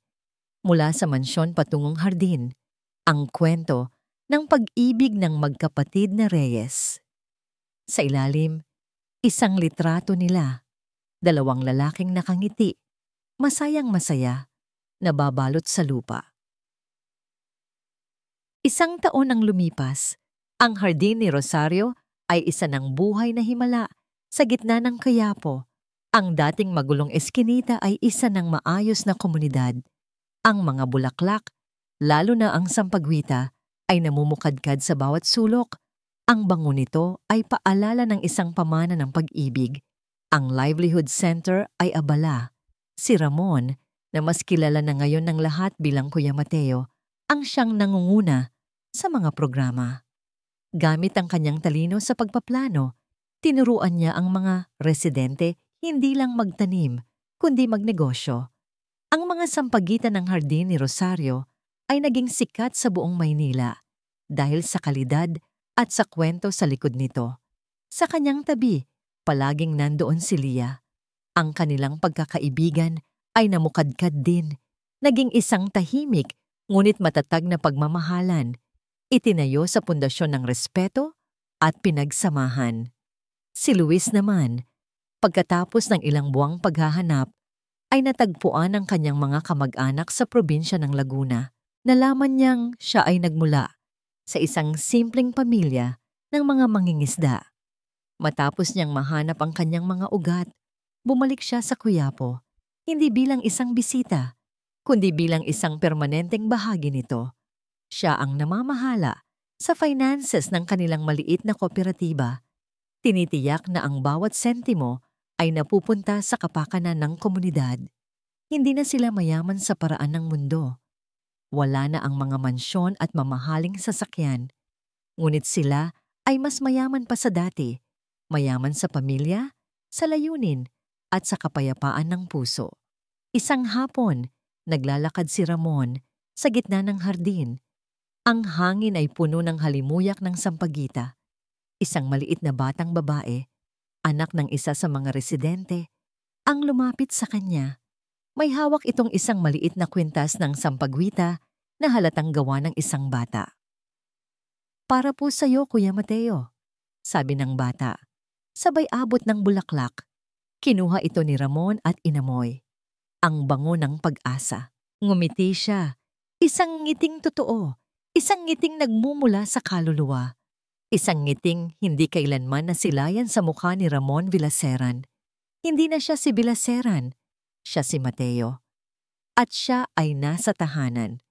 mula sa mansyon patungong hardin, ang kwento ng pag-ibig ng magkapatid na Reyes. Sa ilalim, isang litrato nila, dalawang lalaking nakangiti, masayang-masaya, nababalot sa lupa. Isang taon ang lumipas, ang hardin ni Rosario ay isa ng buhay na himala sa gitna ng Quiapo. Ang dating magulong eskinita ay isa ng maayos na komunidad. Ang mga bulaklak, lalo na ang sampagwita, ay namumukadkad sa bawat sulok. Ang bango nito ay paalala ng isang pamana ng pag-ibig. Ang livelihood center ay abala. Si Ramon, na mas kilala na ngayon ng lahat bilang Kuya Mateo, ang siyang nangunguna sa mga programa. Gamit ang kanyang talino sa pagpaplano, tinuruan niya ang mga residente hindi lang magtanim, kundi magnegosyo. Ang mga sampagitan ng hardin ni Rosario ay naging sikat sa buong Maynila dahil sa kalidad at sa kwento sa likod nito. Sa kanyang tabi, palaging nandoon si Lia. Ang kanilang pagkakaibigan ay namukadkad din, naging isang tahimik ngunit matatag na pagmamahalan. Itinayo sa pundasyon ng respeto at pinagsamahan. Si Luis naman, pagkatapos ng ilang buwang paghahanap, ay natagpuan ng kanyang mga kamag-anak sa probinsya ng Laguna. Nalaman niyang siya ay nagmula sa isang simpleng pamilya ng mga mangingisda. Matapos niyang mahanap ang kanyang mga ugat, bumalik siya sa Quiapo, hindi bilang isang bisita, kundi bilang isang permanenteng bahagi nito. Siya ang namamahala sa finances ng kanilang maliit na kooperatiba. Tinitiyak na ang bawat sentimo ay napupunta sa kapakanan ng komunidad. Hindi na sila mayaman sa paraan ng mundo. Wala na ang mga mansyon at mamahaling sasakyan. Ngunit sila ay mas mayaman pa sa dati. Mayaman sa pamilya, sa layunin, at sa kapayapaan ng puso. Isang hapon, naglalakad si Ramon sa gitna ng hardin. Ang hangin ay puno ng halimuyak ng sampagita. Isang maliit na batang babae, anak ng isa sa mga residente, ang lumapit sa kanya. May hawak itong isang maliit na kwintas ng sampagwita na halatang gawa ng isang bata. "Para po sa'yo, Kuya Mateo," sabi ng bata. Sabay abot ng bulaklak. Kinuha ito ni Ramon at inamoy. Ang bango ng pag-asa. Ngumiti siya. Isang ngiting totoo. Isang ngiting nagmumula sa kaluluwa. Isang ngiting hindi kailanman nasilayan sa mukha ni Ramon Villaseran. Hindi na siya si Villaseran. Siya si Mateo. At siya ay nasa tahanan.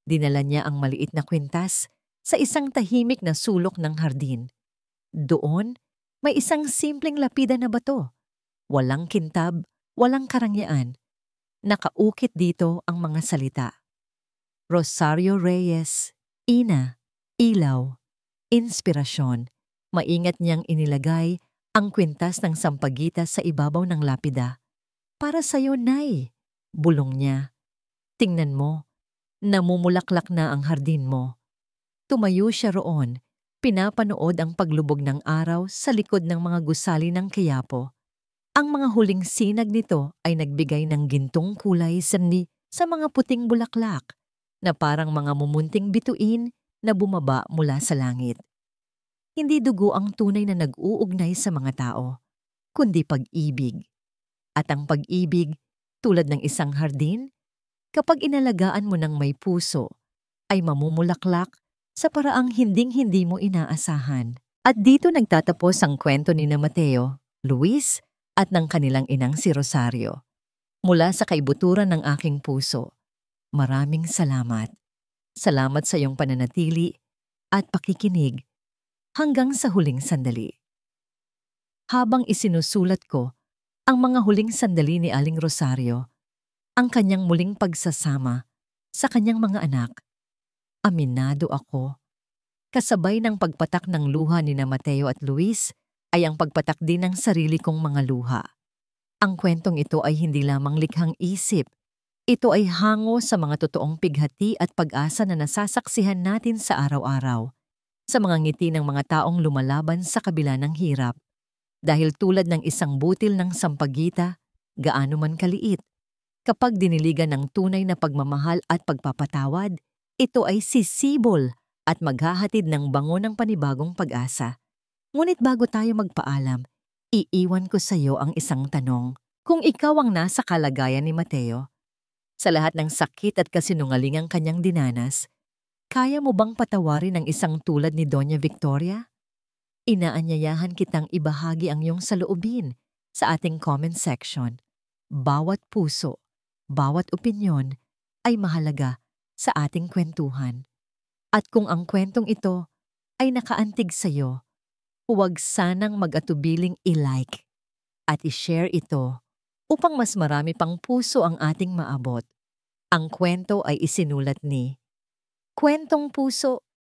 Dinala niya ang maliit na kwintas sa isang tahimik na sulok ng hardin. Doon, may isang simpleng lapida na bato. Walang kintab, walang karangyaan. Nakaukit dito ang mga salita. Rosario Reyes, Ina, Ilaw, Inspirasyon. Maingat niyang inilagay ang kwintas ng sampagitas sa ibabaw ng lapida. Para sa'yo, Nay, bulong niya. Tingnan mo, namumulaklak na ang hardin mo. Tumayo siya roon, pinapanood ang paglubog ng araw sa likod ng mga gusali ng Quiapo. Ang mga huling sinag nito ay nagbigay ng gintong kulay sa mga puting bulaklak na parang mga mumunting bituin na bumaba mula sa langit. Hindi dugo ang tunay na nag-uugnay sa mga tao, kundi pag-ibig. At ang pag-ibig, tulad ng isang hardin, kapag inalagaan mo ng may puso, ay mamumulaklak sa paraang hinding-hindi mo inaasahan. At dito nagtatapos ang kwento ni na Mateo, Luis, at ng kanilang inang si Rosario. Mula sa kaibuturan ng aking puso, maraming salamat. Salamat sa iyong pananatili at pakikinig hanggang sa huling sandali. Habang isinusulat ko ang mga huling sandali ni Aling Rosario, ang kanyang muling pagsasama sa kanyang mga anak, aminado ako. Kasabay ng pagpatak ng luha ni na Mateo at Luis ay ang pagpatak din ng sarili kong mga luha. Ang kwentong ito ay hindi lamang likhang isip. Ito ay hango sa mga totoong pighati at pag-asa na nasasaksihan natin sa araw-araw. Sa mga ngiti ng mga taong lumalaban sa kabila ng hirap. Dahil tulad ng isang butil ng sampagita, gaano man kaliit, kapag diniligan ng tunay na pagmamahal at pagpapatawad, ito ay sisibol at maghahatid ng bango ng panibagong pag-asa. Ngunit bago tayo magpaalam, iiwan ko sa iyo ang isang tanong. Kung ikaw ang nasa kalagayan ni Mateo, sa lahat ng sakit at kasinungalingang kanyang dinanas, kaya mo bang patawarin ang isang tulad ni Doña Victoria? Inaanyayahan kitang ibahagi ang iyong saloobin sa ating comment section. Bawat puso, bawat opinyon ay mahalaga sa ating kwentuhan. At kung ang kwentong ito ay nakaantig sa iyo, huwag sanang mag-atubiling i-like at i-share ito upang mas marami pang puso ang ating maabot. Ang kwento ay isinulat ni Kwentong Puso